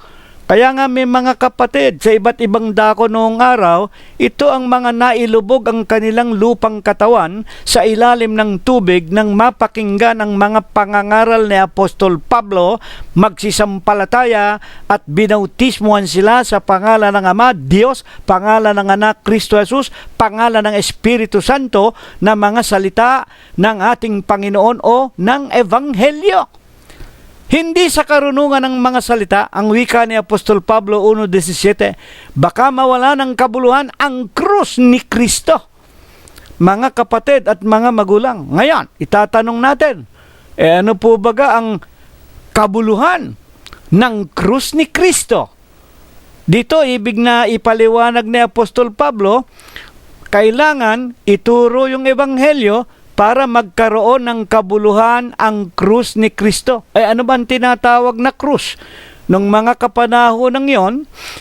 Kaya nga may mga kapatid sa iba't ibang dako noong araw, ito ang mga nailubog ang kanilang lupang katawan sa ilalim ng tubig nang mapakinggan ang mga pangangaral ni Apostol Pablo, magsisampalataya at binautismuhan sila sa pangalan ng Ama, Diyos, pangalan ng Anak, Kristo Jesus, pangalan ng Espiritu Santo, na mga salita ng ating Panginoon o ng Ebanghelyo. Hindi sa karunungan ng mga salita, ang wika ni Apostol Pablo 1:17, baka mawala ng kabuluhan ang krus ni Kristo. Mga kapatid at mga magulang, ngayon, itatanong natin, ano po baga ang kabuluhan ng krus ni Kristo? Dito, ibig na ipaliwanag ni Apostol Pablo, kailangan ituro yung Ebanghelyo para magkaroon ng kabuluhan ang krus ni Kristo. Ay ano ba ang tinatawag na krus? Nung mga kapanahon ng yon,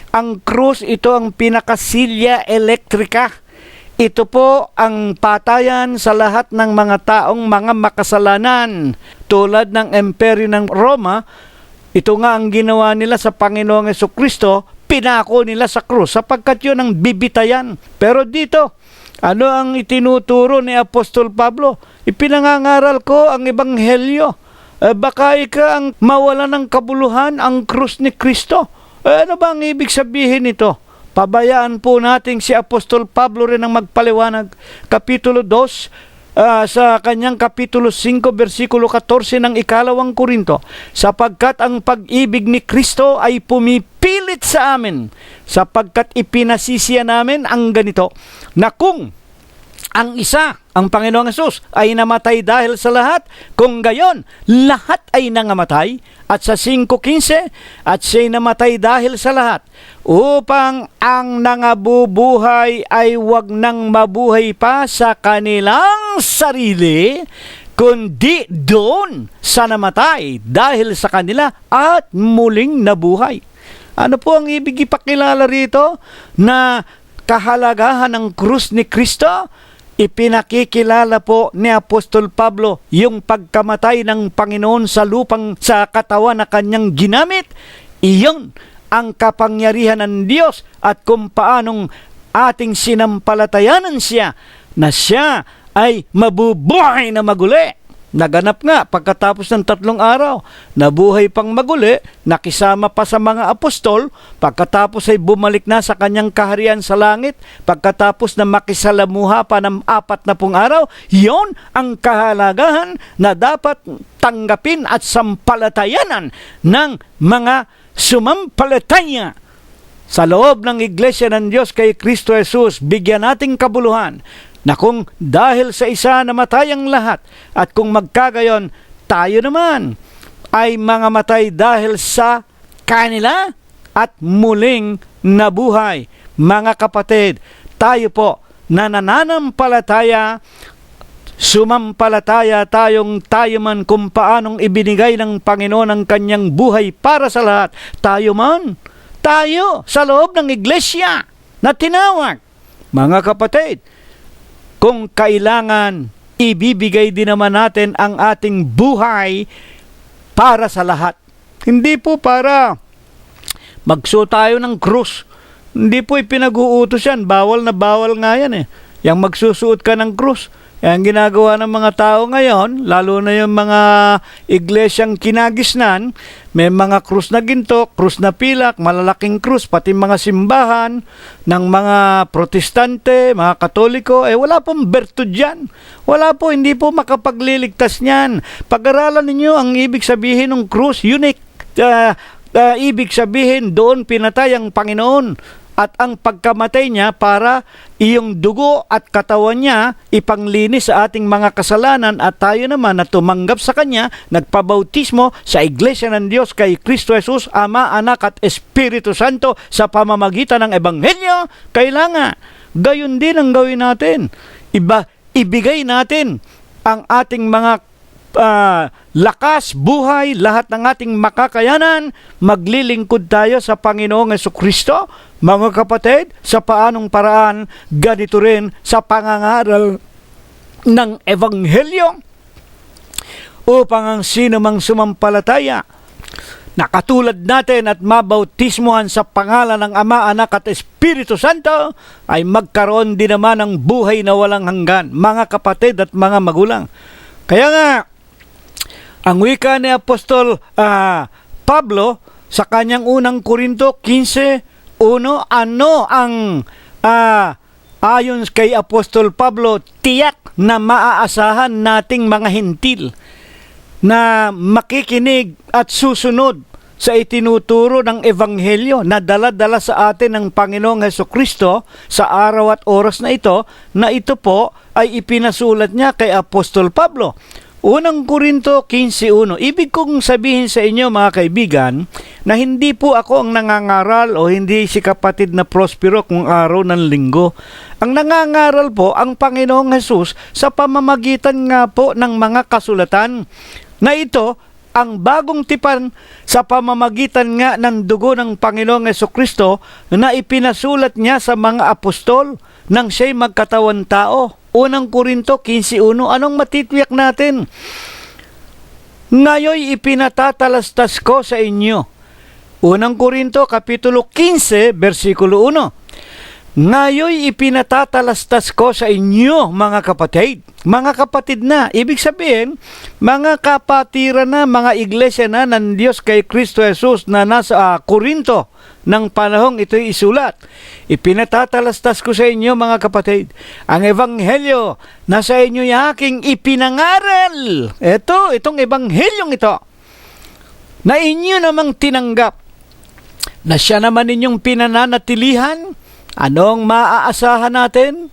ang krus, ito ang pinakasilya elektrika. Ito po ang patayan sa lahat ng mga taong mga makasalanan. Tulad ng Imperyo ng Roma, ito nga ang ginawa nila sa Panginoong Jesucristo, pinako nila sa krus sapagkat yun ang bibitayan. Pero dito, ano ang itinuturo ni Apostol Pablo? Ipinangangaral ko ang Ebanghelyo. Baka ika ang mawala ng kabuluhan ang krus ni Kristo. Ano ba ang ibig sabihin nito? Pabayaan po natin si Apostol Pablo rin ang magpaliwanag. Kapitulo 2, sa kanyang Kapitulo 5, versikulo 14 ng 2 Korinto, sapagkat ang pag-ibig ni Kristo ay pumipilit sa amin, sapagkat ipinasisiya namin ang ganito, na kung ang isa, ang Panginoong Hesus, ay namatay dahil sa lahat, kung gayon, lahat ay nangamatay. At sa 5:15, at siya'y namatay dahil sa lahat, upang ang nangabubuhay ay wag nang mabuhay pa sa kanilang sarili, kundi doon sa namatay dahil sa kanila at muling nabuhay. Ano po ang ibig ipakilala rito? Na kahalagahan ng krus ni Kristo, ipinakikilala po ni Apostol Pablo yung pagkamatay ng Panginoon sa lupang sa katawan na kanyang ginamit. Iyon ang kapangyarihan ng Diyos at kung paanong ating sinampalatayanan siya na siya ay mabubuhay na maguli. Naganap nga pagkatapos ng 3 araw, nabuhay pang maguli, nakisama pa sa mga apostol, pagkatapos ay bumalik na sa kanyang kaharian sa langit, pagkatapos na makisalamuha pa ng 40 araw. Yon ang kahalagahan na dapat tanggapin at sampalatayanan ng mga sumampalataya sa loob ng Iglesia ng Diyos kay Kristo Jesus. Bigyan nating kabuluhan na kung dahil sa isa namatay ang lahat, at kung magkagayon, tayo naman ay mga matay dahil sa kanila at muling nabuhay. Mga kapatid, tayo po na nananampalataya Sumampalataya tayo man kung paanong ibinigay ng Panginoon ang kanyang buhay para sa lahat. Tayo sa loob ng iglesia na tinawag. Mga kapatid, kung kailangan, ibibigay din naman natin ang ating buhay para sa lahat. Hindi po para magsuot tayo ng krus. Hindi po ipinag-uutos yan. Bawal na bawal nga yan eh. Yang magsusuot ka ng krus. Ang ginagawa ng mga tao ngayon, lalo na yung mga iglesyang kinagisnan, may mga krus na ginto, krus na pilak, malalaking krus, pati mga simbahan ng mga protestante, mga katoliko, wala pong bertud yan. Wala po, hindi po makapagliligtas niyan. Pag-aralan ninyo ang ibig sabihin ng krus, unique. Ibig sabihin, doon pinatay ang Panginoon. At ang pagkamatay niya para iyong dugo at katawan niya ipanglinis sa ating mga kasalanan at tayo naman na tumanggap sa Kanya, nagpabautismo sa Iglesia ng Diyos kay Kristo Jesus, Ama, Anak at Espiritu Santo sa pamamagitan ng Ebanghelyo. Kailangan, gayon din ang gawin natin. Ibigay natin ang ating mga lakas, buhay, lahat ng ating makakayanan, maglilingkod tayo sa Panginoong Jesucristo. Mga kapatid, sa paanong paraan, ganito rin sa pangangaral ng Ebanghelyo upang ang sino mang sumampalataya na katulad natin at mabautismuhan sa pangalan ng Ama, Anak at Espiritu Santo ay magkaroon din naman ng buhay na walang hanggan, mga kapatid at mga magulang. Kaya nga, ang wika ni Apostol Pablo sa kanyang unang Korinto 15:1, ano ang ayon kay Apostol Pablo, tiyak na maaasahan nating mga hintil na makikinig at susunod sa itinuturo ng Ebanghelyo na dala-dala sa atin ng Panginoong Hesukristo sa araw at oras na ito po ay ipinasulat niya kay Apostol Pablo. Unang Korinto 15:1. Ibig kong sabihin sa inyo mga kaibigan na hindi po ako ang nangangaral o hindi si kapatid na Prospero kung araw ng linggo. Ang nangangaral po ang Panginoong Hesus sa pamamagitan nga po ng mga kasulatan na ito ang bagong tipan sa pamamagitan nga ng dugo ng Panginoong Hesukristo na ipinasulat niya sa mga apostol nang siya'y magkatawan tao. Unang Korinto 15:1. Anong matitiyak natin? Ngayoy ipinatatalastas ko sa inyo. Unang Korinto kapitulo 15 versikulo 1. Ngayoy ipinatatalastas ko sa inyo mga kapatid na, ibig sabihin, mga kapatiran na, mga iglesia na ng Diyos kay Kristo Jesus na nasa Korinto ng panahong ito'y isulat. Ipinatatalastas ko sa inyo mga kapatid, ang Ebanghelyo na sa inyo aking ipinangaral. Itong Ebanghelyong ito, na inyo namang tinanggap, na siya naman inyong pinananatilihan. Anong maaasahan natin?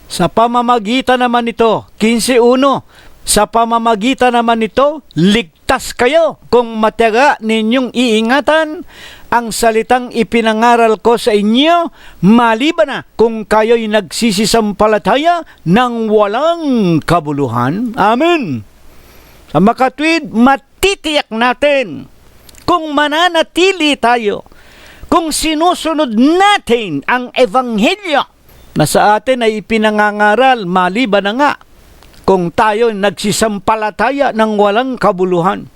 Sa pamamagitan naman nito, 15:1, sa pamamagitan naman nito, ligtas kayo kung matiyaga ninyong iingatan ang salitang ipinangaral ko sa inyo, maliban na kung kayo'y nagsisisampalataya ng walang kabuluhan. Amen. Sa makatwid, matitiyak natin kung mananatili tayo, kung sinusunod natin ang Ebanghelyo na sa atin ay ipinangangaral, maliban na nga kung tayo nagsisampalataya ng walang kabuluhan.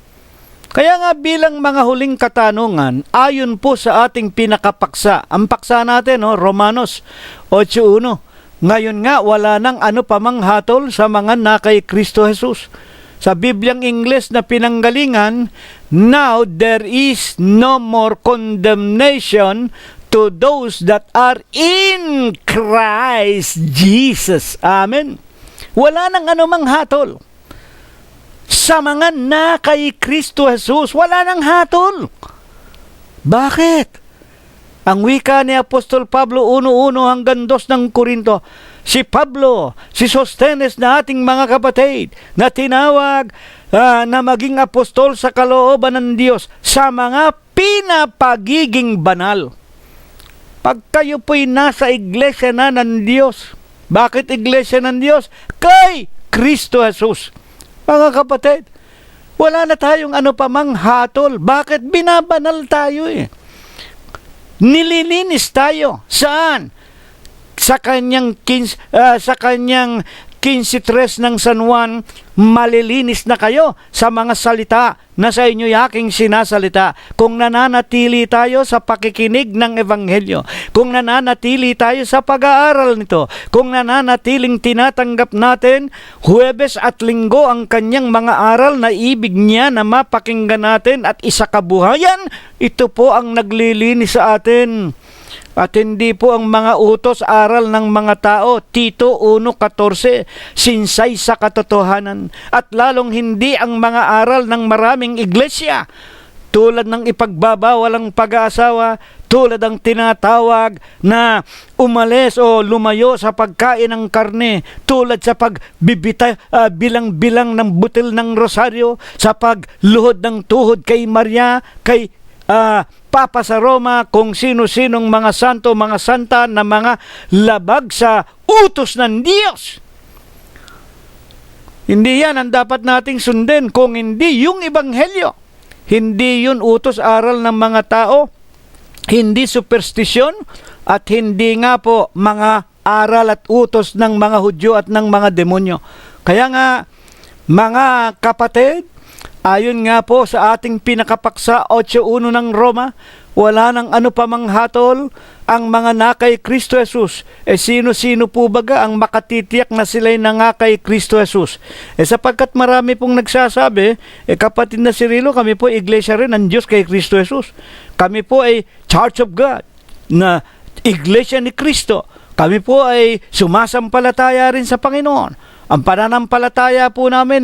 Kaya nga bilang mga huling katanungan, ayon po sa ating pinakapaksa, ang paksa natin, Romanos 8:1, ngayon nga wala nang ano pamang hatol sa mga na kay Kristo Jesus. Sa Bibliang Ingles na pinanggalingan, now there is no more condemnation to those that are in Christ Jesus. Amen. Wala nang anumang hatol sa mga na kay Kristo Jesus. Wala nang hatol. Bakit? Ang wika ni Apostol Pablo 1:1 hanggang 2 ng Korinto, si Pablo, si Sostenes na ating mga kapatid na tinawag na maging apostol sa kalooban ng Diyos sa mga pinapagiging banal. Pag kayo po'y nasa iglesia na ng Diyos, bakit iglesia ng Diyos? Kay Kristo Jesus. Mga kapatid, wala na tayong ano pa mang hatol. Bakit? Binabanal tayo eh. Nililinis tayo. Saan? Sa kanyang 15:3 ng San Juan, malilinis na kayo sa mga salita na sa inyo aking sinasalita. Kung nananatili tayo sa pakikinig ng Ebanghelyo, kung nananatili tayo sa pag-aaral nito, kung nananatiling tinatanggap natin Huwebes at Linggo ang kanyang mga aral na ibig niya na mapakinggan natin at isakabuhayan, ito po ang naglilinis sa atin. At hindi po ang mga utos aral ng mga tao, Tito 1:14, sinsay sa katotohanan. At lalong hindi ang mga aral ng maraming iglesia, tulad ng ipagbabawa ng pag-aasawa, tulad ng tinatawag na umalis o lumayo sa pagkain ng karne, tulad sa bilang-bilang ng butil ng rosaryo, sa pagluhod ng tuhod kay Maria, kay Papa sa Roma, kung sino-sinong mga santo, mga santa na mga labag sa utos ng Diyos. Hindi yan ang dapat nating sundin, kung hindi yung Ebanghelyo. Hindi yun utos aral ng mga tao, hindi superstisyon, at hindi nga po mga aral at utos ng mga Hudyo at ng mga demonyo. Kaya nga, mga kapatid, ayon nga po sa ating pinakapaksa 8:1 ng Roma, wala nang ano pa mang hatol ang mga nakay Kristo Jesus. Sino-sino po baga ang makatitiyak na sila'y nangakay Kristo Jesus? Sapagkat marami pong nagsasabi, kapatid na Cirilo, kami po iglesia rin ng Diyos kay Kristo Jesus. Kami po ay Church of God, na iglesia ni Kristo. Kami po ay sumasampalataya rin sa Panginoon. Ang pananampalataya po namin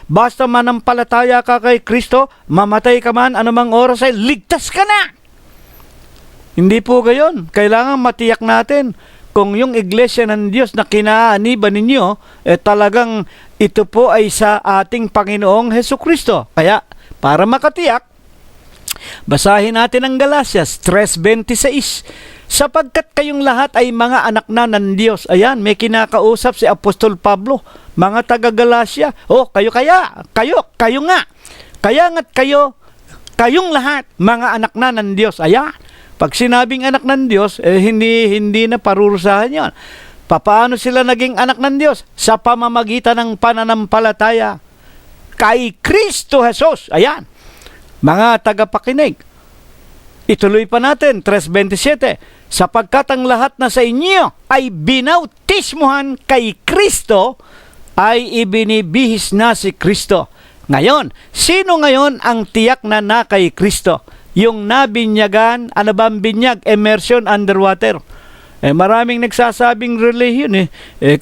basta manampalataya ka kay Kristo, mamatay ka man anumang oras ay ligtas ka na. Hindi po gayon. Kailangan matiyak natin kung yung iglesia ng Diyos na kinaaniban ninyo, talagang ito po ay sa ating Panginoong Hesukristo. Kaya, para makatiyak, basahin natin ang Galatias 3:26. Sapagkat kayong lahat ay mga anak na ng Diyos. Ayan, may kinakausap si Apostol Pablo. Mga taga-Galacia, kayo nga. Kaya nga't kayong lahat, mga anak na ng Diyos. Ayan, pag sinabing anak ng Diyos, hindi na parurusahan yon. Paano sila naging anak ng Diyos? Sa pamamagitan ng pananampalataya kay Kristo Jesus. Ayan, mga tagapakinig. Ituloy pa natin, 3:27. Sapagkat ang lahat na sa inyo ay binautismuhan kay Kristo, ay ibinibihis na si Kristo. Ngayon, sino ngayon ang tiyak na kay Kristo? Yung nabinyagan, ano ba ang binyag? Immersion underwater. Maraming nagsasabing relihiyon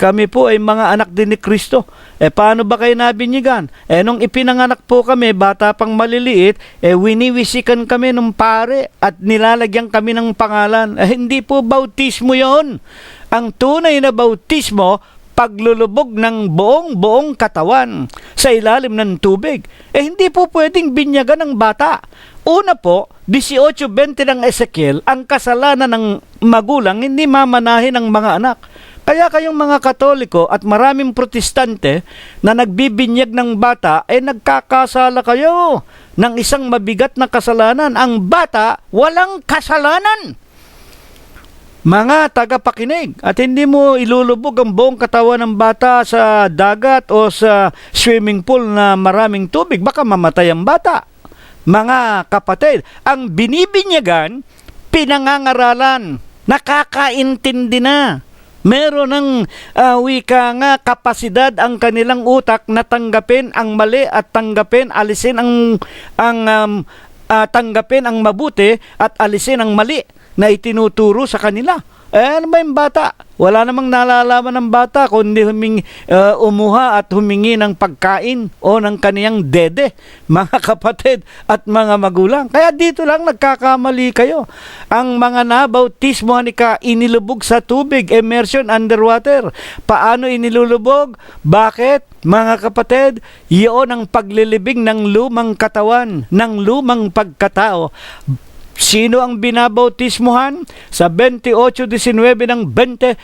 kami po ay mga anak din ni Kristo. Paano ba kayo nabinyagan? Nung ipinanganak po kami, bata pang maliliit, winiwisikan kami ng pare at nilalagyan kami ng pangalan. Hindi po bautismo yon. Ang tunay na bautismo, paglulubog ng buong katawan sa ilalim ng tubig. Hindi po pwedeng binyagan ng bata. Una po, 18:20 ng Ezekiel, ang kasalanan ng magulang hindi mamanahin ng mga anak. Kaya kayong mga Katoliko at maraming Protestante na nagbibinyag ng bata, nagkakasala kayo ng isang mabigat na kasalanan. Ang bata, walang kasalanan. Mga tagapakinig, at hindi mo ilulubog ang buong katawan ng bata sa dagat o sa swimming pool na maraming tubig. Baka mamatay ang bata. Mga kapatid, ang binibinyagan, pinangangaralan, nakakaintindi na. Meron ng wika nga, kapasidad ang kanilang utak na tanggapin ang mali at tanggapin, alisin tanggapin ang mabuti at alisin ang mali na itinuturo sa kanila. Ano ba yung bata? Wala namang nalalaman ng bata kundi umuha at humingi ng pagkain o ng kaniyang dede, mga kapatid at mga magulang. Kaya dito lang nagkakamali kayo. Ang mga nabautismohan inilubog sa tubig, immersion underwater. Paano inilulubog? Bakit? Mga kapatid, iyon ang paglilibing ng lumang katawan, ng lumang pagkatao. Sino ang binabautismuhan? Sa 28:19 ng 20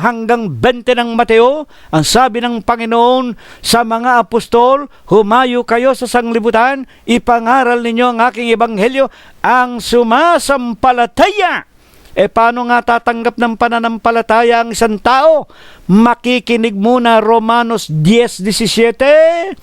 hanggang 20 ng Mateo, ang sabi ng Panginoon sa mga apostol, humayo kayo sa sanglibutan, ipangaral ninyo ang aking ebanghelyo, ang sumasampalataya. Paano nga tatanggap ng pananampalataya ang isang tao? Makikinig muna Romanos 10:17.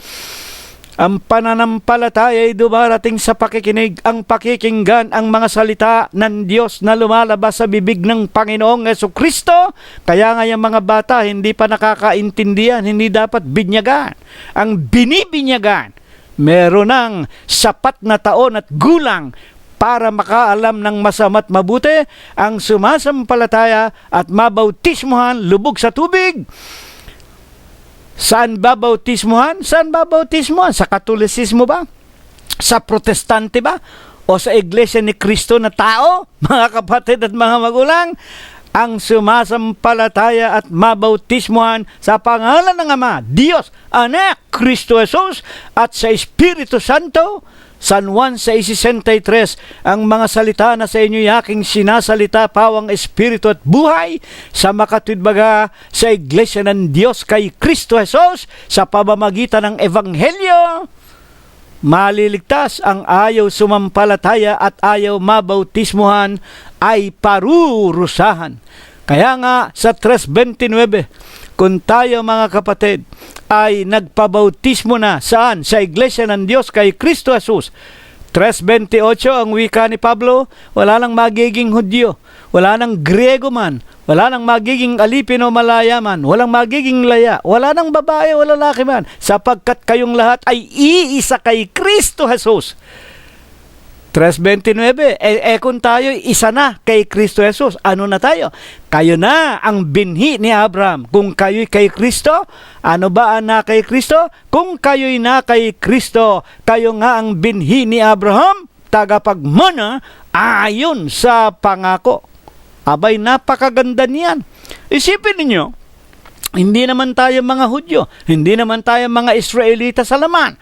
Ang pananampalataya ay dumarating sa pakikinig, ang pakikinggan ang mga salita ng Diyos na lumalabas sa bibig ng Panginoong Jesucristo. Kaya nga yung mga bata hindi pa nakakaintindihan, hindi dapat binyagan. Ang binibinyagan, meron ng sapat na taon at gulang para makaalam ng masama't mabuti, ang sumasampalataya at mabautismuhan, lubog sa tubig. Saan ba bautismuhan? Saan ba bautismuhan? Sa Katolisismo ba? Sa Protestante ba? O sa Iglesia ni Kristo na tao? Mga kapatid at mga magulang, ang sumasampalataya at mabautismuhan sa pangalan ng Ama, Diyos, Anak, Kristo Jesus, at sa Espiritu Santo. San Juan 6:63, ang mga salita na sa inyo aking sinasalita, pawang espiritu at buhay, sa makatwid baga sa Iglesia ng Diyos kay Kristo Jesus, sa pamamagitan ng Ebanghelyo, maliligtas. Ang ayaw sumampalataya at ayaw mabautismuhan ay parurusahan. Kaya nga sa 3:29, kung tayo mga kapatid ay nagpabautismo na, saan? Sa Iglesia ng Diyos kay Kristo Jesus. 3:28 ang wika ni Pablo, wala nang magiging Hudyo, wala nang Griego man, wala nang magiging Alipin o Malaya man, walang magiging laya, wala nang babae o lalaki man, sapagkat kayong lahat ay iisa kay Kristo Jesus. 3:29, kung tayo isa na kay Kristo Jesus, ano na tayo? Kayo na ang binhi ni Abraham. Kung kayo'y kay Kristo, ano ba ang na kay Kristo? Kung kayo'y na kay Kristo, kayo nga ang binhi ni Abraham, tagapagmana ayon sa pangako. Abay, napakaganda niyan. Isipin ninyo, hindi naman tayo mga Hudyo, hindi naman tayo mga Israelita sa laman.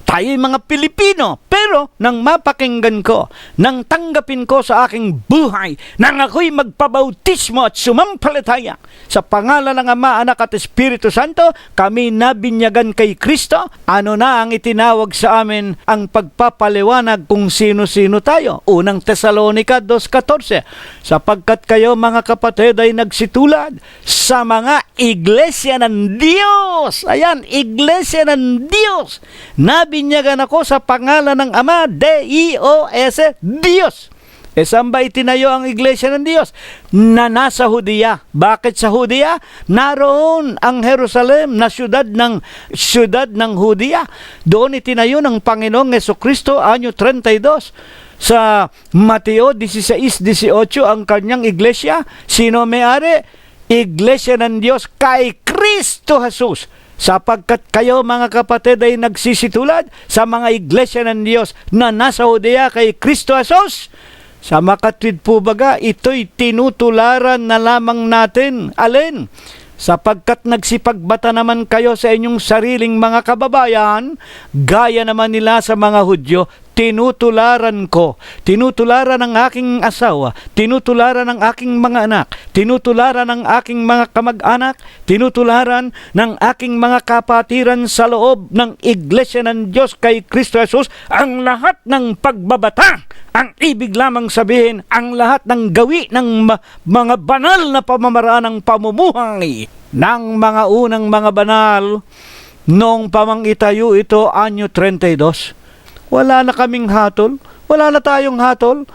Tayo'y mga Pilipino, pero nang mapakinggan ko, nang tanggapin ko sa aking buhay, nang ako'y magpabautismo at sumampalataya sa pangalan ng Ama, Anak at Espiritu Santo, kami nabinyagan kay Kristo. Ano na ang itinawag sa amin ang pagpapaliwanag kung sino-sino tayo? Unang Tesalonica 2:14, sapagkat kayo mga kapatid ay nagsitulad sa mga iglesia ng Diyos. Ayan, iglesia ng Diyos. Nabinyagan ako sa pangalan ng Ama, D-I-O-S, Diyos. Saan ba itinayo ang iglesia ng Diyos? Na nasa Hudiya. Bakit sa Hudiya? Naroon ang Jerusalem na syudad ng Hudiya. Doon itinayo ng Panginoong Jesucristo anyo 32. Sa Mateo 16:18 ang kanyang iglesia. Sino may-ari? Iglesia ng Diyos kay Kristo Jesus. Sapagkat kayo mga kapatid ay nagsisitulad sa mga iglesia ng Diyos na nasa Judea kay Kristo Jesus. Sa makatwid po baga, ito'y tinutularan na lamang natin. Alin? Sapagkat nagsipagbata naman kayo sa inyong sariling mga kababayan, gaya naman nila sa mga Hudyo, tinutularan ko, tinutularan ng aking asawa, tinutularan ng aking mga anak, tinutularan ng aking mga kamag-anak, tinutularan ng aking mga kapatiran sa loob ng Iglesia ng Diyos kay Kristo Jesus, ang lahat ng pagbabata. Ang ibig lamang sabihin, ang lahat ng gawi ng mga banal na pamamaraan ng pamumuhay ng mga unang mga banal noong pamang itayo ito anyo 32. Wala na kaming hatol, wala na tayong hatol,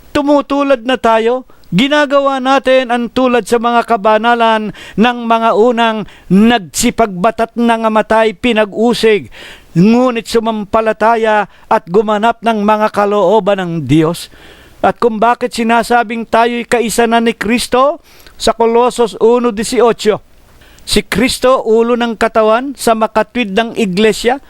tumutulad na tayo, ginagawa natin ang tulad sa mga kabanalan ng mga unang nagsipagbatat na ngamatay, pinag-usig, ngunit sumampalataya at gumanap ng mga kalooban ng Diyos. At kung bakit sinasabing tayo'y kaisa na ni Kristo, sa Colosos 1:18, si Kristo ulo ng katawan sa makatwid ng iglesia.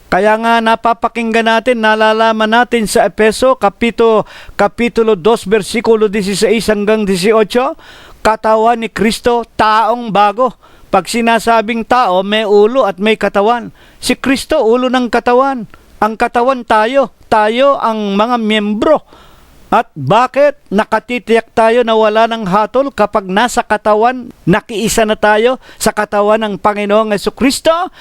Kaya nga napapakinggan natin, nalalaman natin sa Efeso kapitulo 2 versikulo 16 hanggang 18, katawan ni Kristo, taong bago. Pag sinasabing tao, may ulo at may katawan. Si Kristo ulo ng katawan. Ang katawan tayo ang mga miyembro. At bakit nakatitiyak tayo na wala ng hatol kapag nasa katawan, nakiisa na tayo sa katawan ng Panginoong Jesucristo?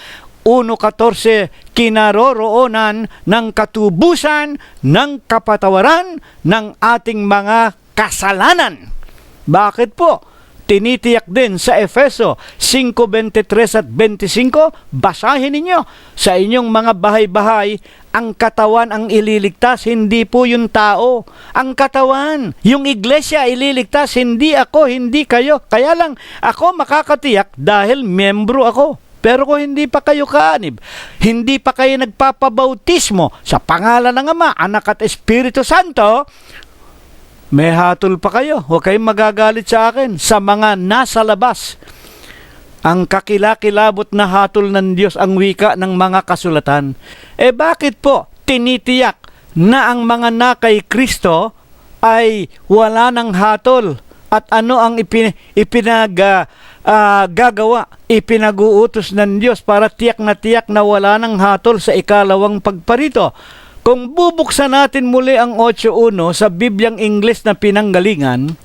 1:14, kinaroroonan ng katubusan ng kapatawaran ng ating mga kasalanan. Bakit po? Tinitiyak din sa Efeso 5:23 at 25, basahin ninyo, sa inyong mga bahay-bahay, ang katawan ang ililigtas, hindi po yung tao. Ang katawan, yung iglesia ililigtas, hindi ako, hindi kayo. Kaya lang, ako makakatiyak dahil membro ako. Pero kung hindi pa kayo kaanib, hindi pa kayo nagpapabautismo sa pangalan ng Ama, Anak at Espiritu Santo, may hatol pa kayo. Huwag kayong magagalit sa akin sa mga nasa labas. Ang kakilakilabot na hatol ng Diyos ang wika ng mga kasulatan. Bakit po tinitiyak na ang mga na kay Kristo ay wala ng hatol? At ano ang gagawa, ipinag-uutos ng Diyos para tiyak na wala ng hatol sa ikalawang pagparito? Kung bubuksan natin muli ang 8:1 sa Bibliang Ingles na pinanggalingan,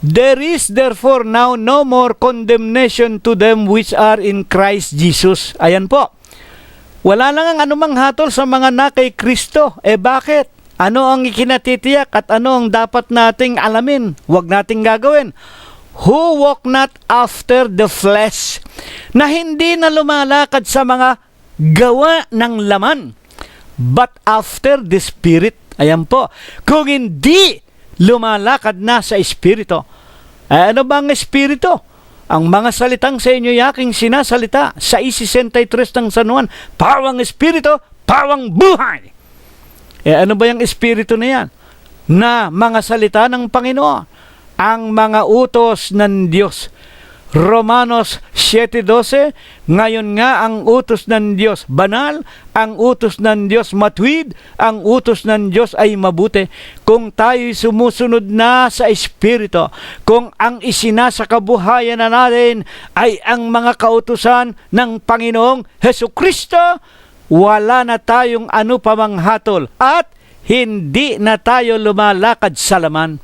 there is therefore now no more condemnation to them which are in Christ Jesus. Ayan po. Wala lang ang anumang hatol sa mga na kay Kristo. Bakit? Ano ang ikinatitiyak at ano ang dapat nating alamin? Huwag nating gagawin. Who walk not after the flesh, na hindi na lumalakad sa mga gawa ng laman, but after the Spirit. Ayan po. Kung hindi lumalakad na sa Espiritu. Ano ba ang Espiritu? Ang mga salitang sa inyo yaking sinasalita sa 63 ng San Juan, pawang Espiritu, pawang buhay. Ano ba yung Espiritu na yan? Na mga salita ng Panginoon, ang mga utos ng Diyos. Romanos 7:12, ngayon nga ang utos ng Diyos banal, ang utos ng Diyos matuwid, ang utos ng Diyos ay mabuti. Kung tayo'y sumusunod na sa Espiritu, kung ang isinasakabuhayan na natin ay ang mga kautusan ng Panginoong Hesukristo, wala na tayong anupamang hatol at hindi na tayo lumalakad sa laman.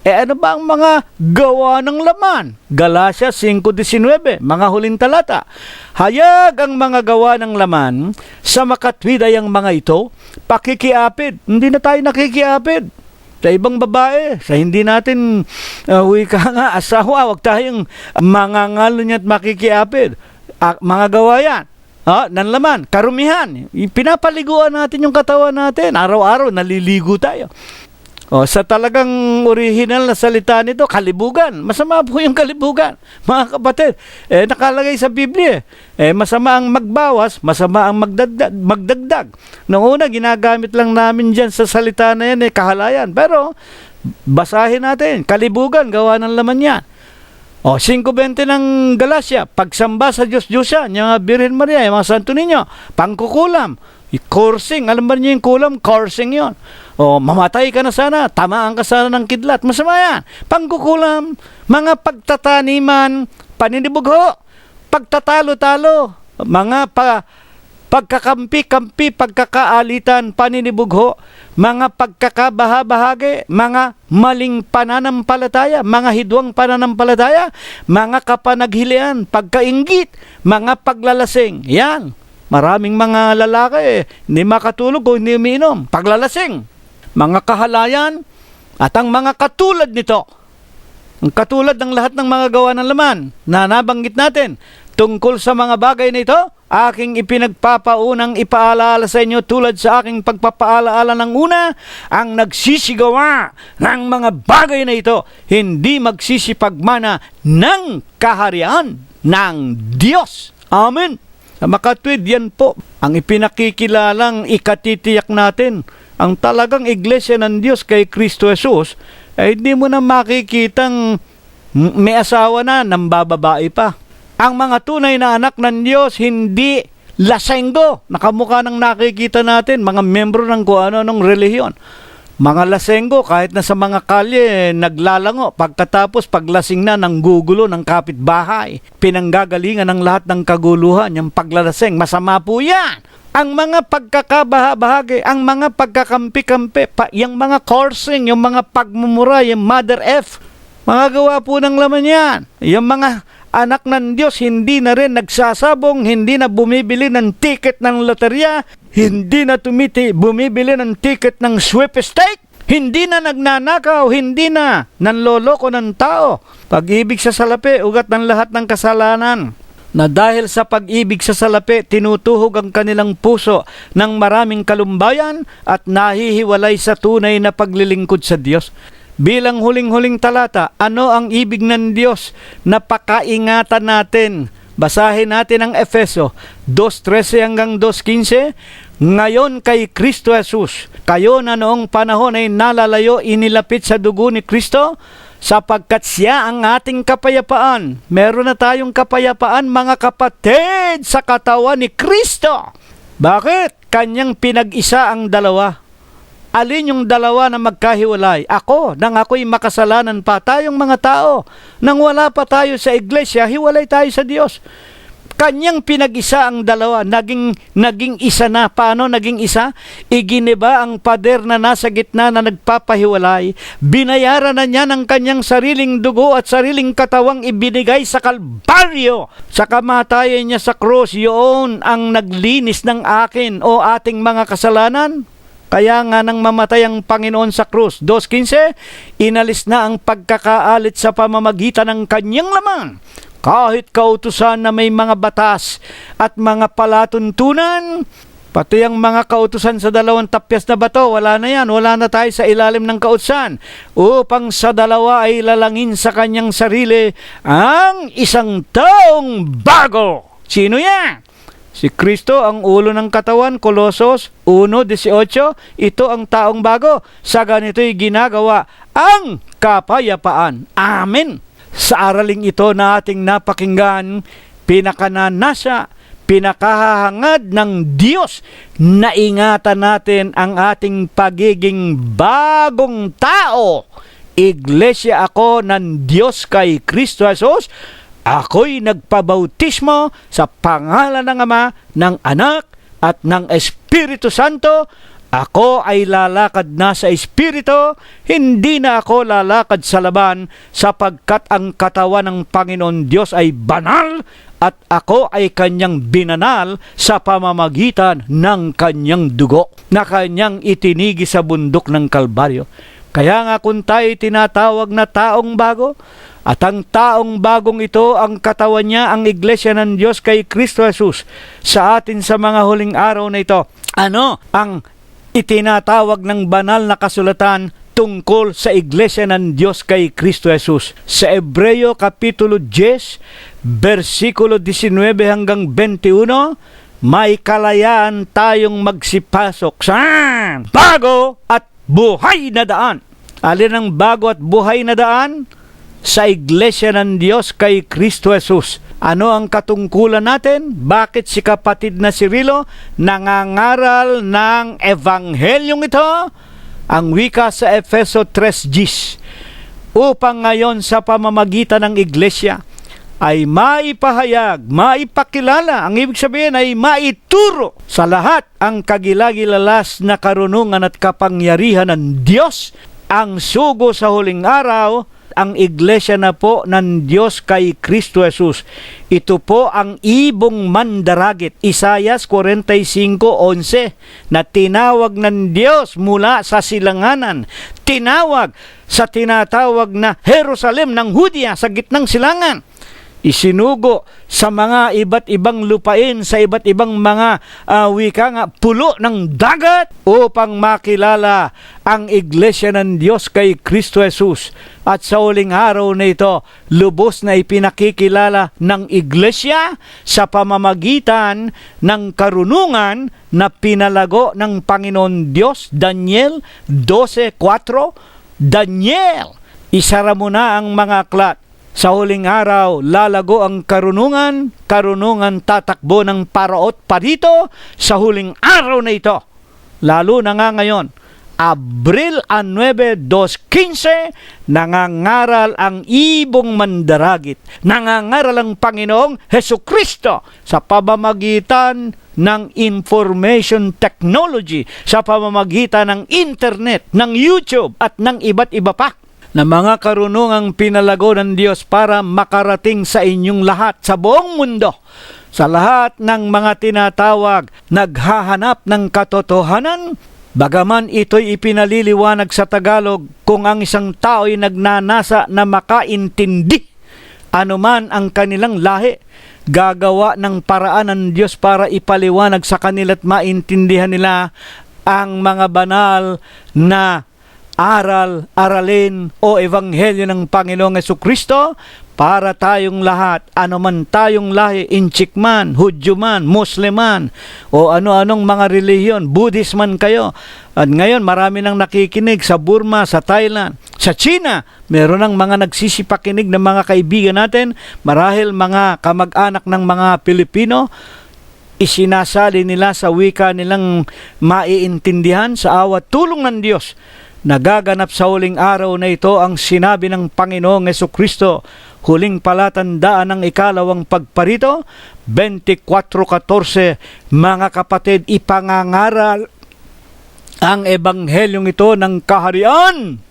Ano ba ang mga gawa ng laman? Galatia 5:19, mga huling talata. Hayag ang mga gawa ng laman, sa makatwid ay ang mga ito, pakikiapid. Hindi na tayo nakikiapid sa ibang babae, sa hindi natin wika nga asawa, wag tayong mangangalo niya at makikiapid. Mga gawa yan. Ng laman, karumihan. Pinapaliguan natin yung katawan natin. Araw-araw, naliligo tayo. Sa talagang original na salita nito, kalibugan. Masama po yung kalibugan, mga kapatid. Nakalagay sa Biblia. Masama ang magbawas, masama ang magdagdag. Noong una, ginagamit lang namin dyan sa salita na yan, kahalayan. Pero, basahin natin. Kalibugan, gawa ng laman yan. 5:20 ng Galatia, pagsamba sa Diyos yan, yung Birhen Maria, yung mga santo ninyo, pangkukulam, coursing, alam ba niyo yung kulam? Coursing yon. Mamatay ka na sana, tamaan ka sana ng kidlat, masama yan. Pangkukulam, mga pagtataniman, paninibugho, pagtatalo-talo, mga pagkakampi-kampi, pagkakaalitan, paninibugho, mga pagkakabaha-bahagi, mga maling pananampalataya, mga hidwang pananampalataya, mga kapanaghilian, pagkainggit, mga paglalasing. Yan. Maraming mga lalaki hindi makatulog kung hindi umiinom. Paglalasing, mga kahalayan, at ang mga katulad nito. Ang katulad ng lahat ng mga gawa ng laman na nabanggit natin. Tungkol sa mga bagay na ito, aking ipinagpapaunang ipaalala sa inyo tulad sa aking pagpapaalaala ng una, ang nagsisigawa ng mga bagay na ito, hindi magsisipagmana ng kaharian ng Diyos. Amen. Sa makatwid, yan po ang ipinakikilalang ikatitiyak natin. Ang talagang iglesia ng Diyos kay Kristo Jesus, ay hindi mo na makikitang may asawa na, nambababae pa. Ang mga tunay na anak ng Diyos, hindi lasenggo. Nakamukha ng nakikita natin, mga membro ng kung ano-anong relihiyon. Mga lasenggo, kahit na sa mga kalye, naglalango. Pagkatapos, paglasing na ng gugulo ng kapitbahay. Pinanggagalingan ng lahat ng kaguluhan, yung paglalaseng. Masama po yan. Ang mga pagkakabahabahagi, ang mga pagkakampi-kampi, yung mga coursing, yung mga pagmumura, yung mother F, mga gawa po ng laman yan. Yung mga anak ng Diyos, hindi na rin nagsasabong, hindi na bumibili ng ticket ng loterya, hindi na bumibili ng ticket ng sweepstake, hindi na nagnanakaw, hindi na nanloloko ng tao. Pag-ibig sa salapi, ugat ng lahat ng kasalanan. Na dahil sa pag-ibig sa salapi, tinutuhog ang kanilang puso ng maraming kalumbayan at nahihiwalay sa tunay na paglilingkod sa Diyos. Bilang huling-huling talata, ano ang ibig ng Diyos na pakaingatan natin? Basahin natin ang Efeso 2:13 hanggang 2:15. Ngayon kay Kristo Jesus, kayo na noong panahon ay nalalayo, inilapit sa dugo ni Kristo, sapagkat siya ang ating kapayapaan. Meron na tayong kapayapaan, mga kapatid, sa katawan ni Kristo. Bakit? Kanyang pinag-isa ang dalawa. Alin yung dalawa na magkahiwalay? Ako, nang ako'y makasalanan pa. Tayong mga tao, nang wala pa tayo sa iglesia, hiwalay tayo sa Diyos. Kanyang pinag-isa ang dalawa, naging isa na. Paano naging isa? Iginiba ang pader na nasa gitna na nagpapahiwalay. Binayaran na niya ng kanyang sariling dugo at sariling katawang ibinigay sa Kalbaryo. Sa kamatayan niya sa krus, yun ang naglinis ng akin o ating mga kasalanan. Kaya nga nang mamatay ang Panginoon sa krus, 2:15, inalis na ang pagkakaalit sa pamamagitan ng kanyang laman. Kahit kautusan na may mga batas at mga palatuntunan, pati ang mga kautusan sa dalawang tapyas na bato, wala na yan, wala na tayo sa ilalim ng kautusan, upang sa dalawa ay lalangin sa kanyang sarili ang isang taong bago. Sino yan? Si Kristo ang ulo ng katawan, Kolosos 1:18, ito ang taong bago. Sa ganito'y ginagawa ang kapayapaan. Amen. Sa araling ito na ating napakinggan, pinakananasa, pinakahahangad ng Diyos na ingatan natin ang ating pagiging bagong tao. Iglesia ako ng Diyos kay Kristo Jesus. Ako'y nagpabautismo sa pangalan ng Ama, ng Anak, at ng Espiritu Santo. Ako ay lalakad na sa Espiritu, hindi na ako lalakad sa laban, sapagkat ang katawan ng Panginoon Diyos ay banal, at ako ay kanyang binanal sa pamamagitan ng kanyang dugo, na kanyang itinigi sa bundok ng Kalbaryo. Kaya nga kung tayo tinatawag na taong bago, at ang taong bagong ito, ang katawan niya, ang iglesia ng Diyos kay Kristo Jesus, sa atin sa mga huling araw na ito, ano ang itinatawag ng banal na kasulatan tungkol sa iglesia ng Diyos kay Kristo Jesus? Sa Hebreo Kapitulo 10, versikulo 19 hanggang 21, may kalayaan tayong magsipasok sa bago at buhay na daan. Alin ang bago at buhay na daan? Sa iglesia ng Diyos kay Kristo Jesus. Ano ang katungkulan natin? Bakit si kapatid na Cirilo nangangaral ng evanghelyong ito? Ang wika sa Efeso 3:10, upang ngayon sa pamamagitan ng iglesia ay maipahayag, maipakilala, ang ibig sabihin ay maituro sa lahat ang kagilagilalas na karunungan at kapangyarihan ng Diyos, ang sugo sa huling araw, ang iglesia na po ng Diyos kay Kristo Jesus. Ito po ang ibong mandaragit, Isaias 45:11, na tinawag ng Diyos mula sa silanganan, tinawag sa tinatawag na Jerusalem ng Hudya sa gitnang silangan. Isinugo sa mga iba't ibang lupain, sa iba't ibang mga wika nga, pulo ng dagat, upang makilala ang iglesia ng Diyos kay Kristo Jesus. At sa huling araw na ito, lubos na ipinakikilala ng iglesia sa pamamagitan ng karunungan na pinalago ng Panginoon Diyos. Daniel 12:4, Daniel, isara mo na ang mga aklat. Sa huling araw, lalago ang karunungan tatakbo ng paraot parito sa huling araw na ito. Lalo na nga ngayon, Abril 9, 2015, nangangaral ang ibong mandaragit, nangangaral ang Panginoong Hesukristo sa pamamagitan ng information technology, sa pamamagitan ng internet, ng YouTube at ng iba't iba pa na mga karunungang pinalago ng Diyos para makarating sa inyong lahat sa buong mundo. Sa lahat ng mga tinatawag naghahanap ng katotohanan, bagaman ito'y ipinaliliwanag sa Tagalog, kung ang isang tao'y nagnanasa na makaintindi anuman ang kanilang lahi, gagawa ng paraan ng Diyos para ipaliwanag sa kanila at maintindihan nila ang mga banal na aralin o ebanghelyo ng Panginoong Hesukristo para tayong lahat, anuman tayong lahi, Inchik man, Hudyo man, Muslim man, o ano-anong mga relihiyon, Buddhist man kayo. At ngayon, marami nang nakikinig sa Burma, sa Thailand, sa China. Meron ng mga nagsisipakinig ng mga kaibigan natin, marahil mga kamag-anak ng mga Pilipino, isinasali nila sa wika nilang maiintindihan sa awat tulong ng Diyos. Nagaganap sa huling araw na ito ang sinabi ng Panginoong Hesukristo, huling palatandaan ng ikalawang pagparito, 24:14. Mga kapatid, ipangangaral ang ebanghelyong ito ng kaharian.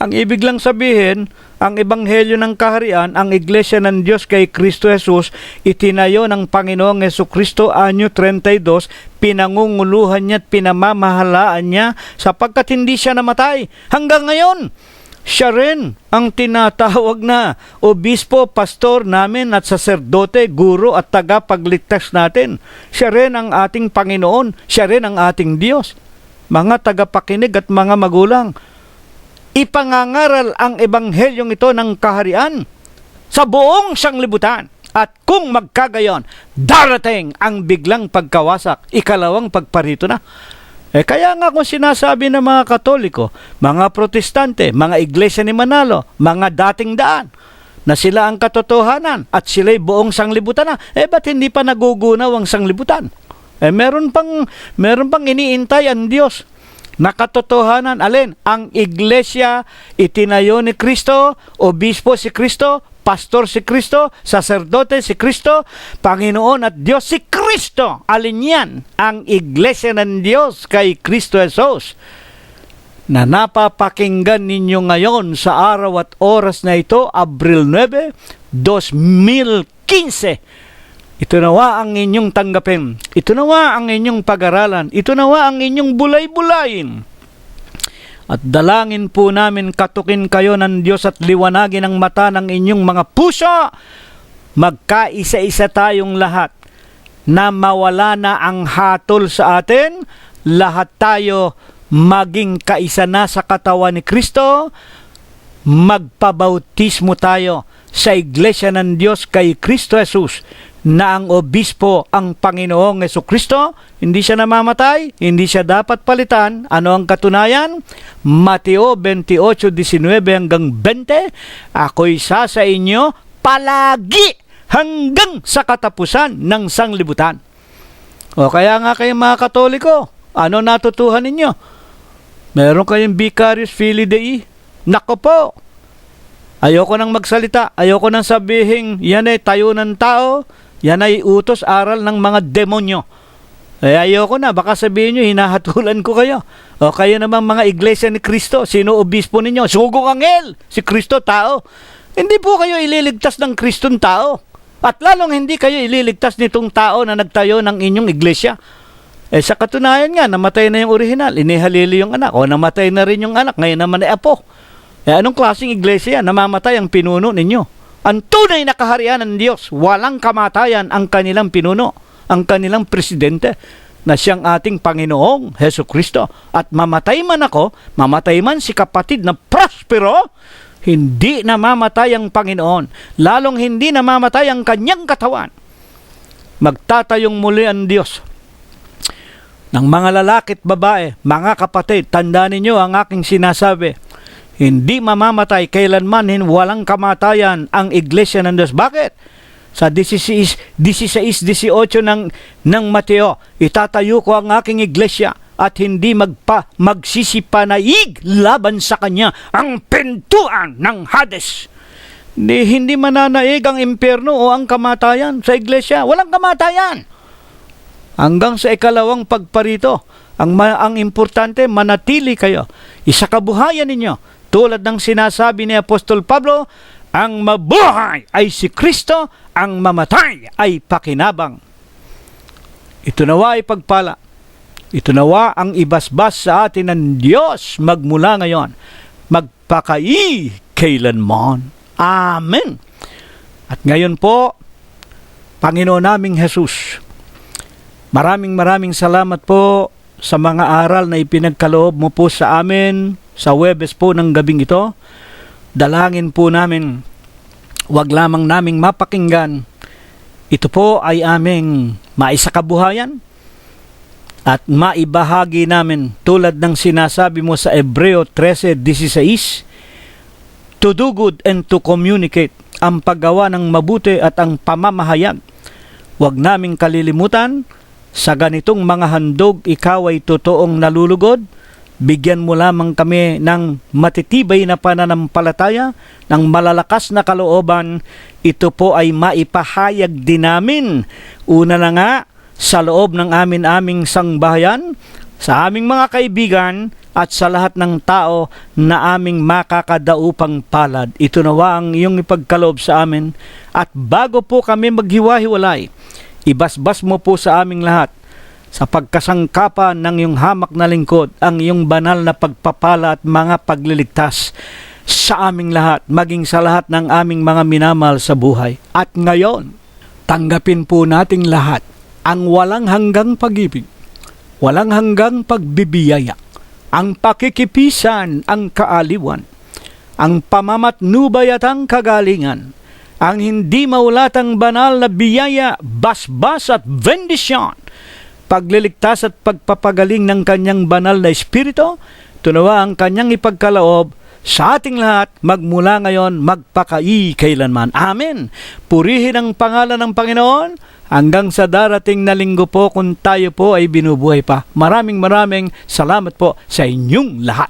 Ang ibig lang sabihin, ang ebanghelyo ng kaharian, ang iglesia ng Diyos kay Kristo Jesus, itinayo ng Panginoong Hesukristo anyo 32, pinangunguluhan niya at pinamamahalaan niya sapagkat hindi siya namatay. Hanggang ngayon, siya rin ang tinatawag na obispo, pastor namin at saserdote, guro at tagapagligtas natin. Siya rin ang ating Panginoon, siya rin ang ating Diyos. Mga tagapakinig at mga magulang, ipangangaral ang ebanghelyong ito ng kaharian sa buong sanglibutan. At kung magkagayon, darating ang biglang pagkawasak, ikalawang pagparito na. Kaya nga kung sinasabi ng mga Katoliko, mga Protestante, mga Iglesia ni Manalo, mga dating daan, na sila ang katotohanan at sila'y buong sanglibutan na, ba't hindi pa nagugunaw ang sanglibutan? Meron pang iniintay ang Diyos na katotohanan. Alin? Ang iglesia itinayo ni Kristo, obispo si Kristo, pastor si Kristo, saserdote si Kristo, Panginoon at Diyos si Kristo. Alin yan? Ang iglesia ng Diyos kay Kristo Jesus na napapakinggan ninyo ngayon sa araw at oras na ito, Abril 9, 2015. Ito nawa ang inyong tanggapin. Ito nawa ang inyong pag-aralan. Ito nawa ang inyong bulay-bulayin. At dalangin po namin katukin kayo ng Diyos at liwanagin ang mata ng inyong mga puso. Magkaisa-isa tayong lahat na mawala na ang hatol sa atin. Lahat tayo maging kaisa na sa katawan ni Kristo. Magpabautismo tayo sa iglesia ng Diyos kay Kristo Jesus, na ang obispo ang Panginoong Hesukristo. Hindi siya namamatay, hindi siya dapat palitan. Ano ang katunayan? Mateo 28:19 hanggang 20, ako'y sa inyo palagi hanggang sa katapusan ng sanglibutan. O kaya nga kayo mga Katoliko, ano natutuhan ninyo? Meron kayong Vicarius Filii Dei? Nako po, ayoko nang magsalita, ayoko nang sabihin yan ay tayo ng tao, yan ay utos aral ng mga demonyo. Ayoko na, baka sabihin nyo, hinahatulan ko kayo. O kayo naman mga iglesia ni Kristo, sino obispo ninyo? Sugong anghel, si Kristo tao. Hindi po kayo ililigtas ng Kristong tao. At lalong hindi kayo ililigtas nitong tao na nagtayo ng inyong iglesia. Sa katunayan nga, namatay na yung orihinal, inihalili yung anak, o namatay na rin yung anak, ngayon naman ay apo. Anong klaseng iglesia yan? Namamatay ang pinuno ninyo. Ang tunay na kaharian ng Diyos, walang kamatayan ang kanilang pinuno, ang kanilang presidente, na siyang ating Panginoong Hesukristo. At mamatay man ako, mamatay man si kapatid na Prospero, hindi namamatay ang Panginoon, lalong hindi namamatay ang kanyang katawan. Magtatayong muli ang Diyos ng mga lalaki at babae. Mga kapatid, tandaan ninyo ang aking sinasabi. Hindi mamamatay kailanman, walang kamatayan ang iglesia ng Diyos. Bakit? Sa 16-18 ng Mateo, itatayo ko ang aking iglesia at hindi magsisipanaig laban sa kanya ang pintuan ng Hades. Hindi mananaig ang impyerno o ang kamatayan sa iglesia. Walang kamatayan. Hanggang sa ikalawang pagparito, ang importante, manatili kayo. Isakabuhayan ninyo. Tulad ng sinasabi ni Apostol Pablo, ang mabuhay ay si Kristo, ang mamatay ay pakinabang. Ito nawa ay pagpala. Ito nawa ang ibasbas sa atin ng Diyos magmula ngayon, magpakai kailanman. Amen. At ngayon po, Panginoon naming Jesus, maraming salamat po sa mga aral na ipinagkaloob mo po sa amin sa Huwebes po ng gabing ito. Dalangin po namin, wag lamang naming mapakinggan, ito po ay aming maisakabuhayan at maibahagi namin tulad ng sinasabi mo sa Hebreo 13:16, to do good and to communicate, ang paggawa ng mabuti at ang pamamahayag. Huwag naming kalilimutan, sa ganitong mga handog, ikaw ay totoong nalulugod. Bigyan mo lamang kami ng matitibay na pananampalataya, ng malalakas na kalooban. Ito po ay maipahayag din namin. Una na nga, sa loob ng aming sangbahayan, sa aming mga kaibigan, at sa lahat ng tao na aming makakadaupang palad. Ito nawa ang iyong ipagkaloob sa amin. At bago po kami maghiwa-hiwalay, ibasbas mo po sa aming lahat, sa pagkasangkapan ng iyong hamak na lingkod, ang iyong banal na pagpapala at mga pagliligtas sa aming lahat, maging sa lahat ng aming mga minamahal sa buhay. At ngayon, tanggapin po nating lahat ang walang hanggang pag-ibig, walang hanggang pagbibiyaya, ang pakikipisan, ang kaaliwan, ang pamamatnubay at ang kagalingan, ang hindi maulatang banal na biyaya, basbas at bendisyon, pagliligtas at pagpapagaling ng kanyang banal na espiritu, tunawa ang kanyang ipagkaloob sa ating lahat magmula ngayon, magpakai kailanman. Amen. Purihin ang pangalan ng Panginoon hanggang sa darating na linggo po kung tayo po ay binubuhay pa. Maraming salamat po sa inyong lahat.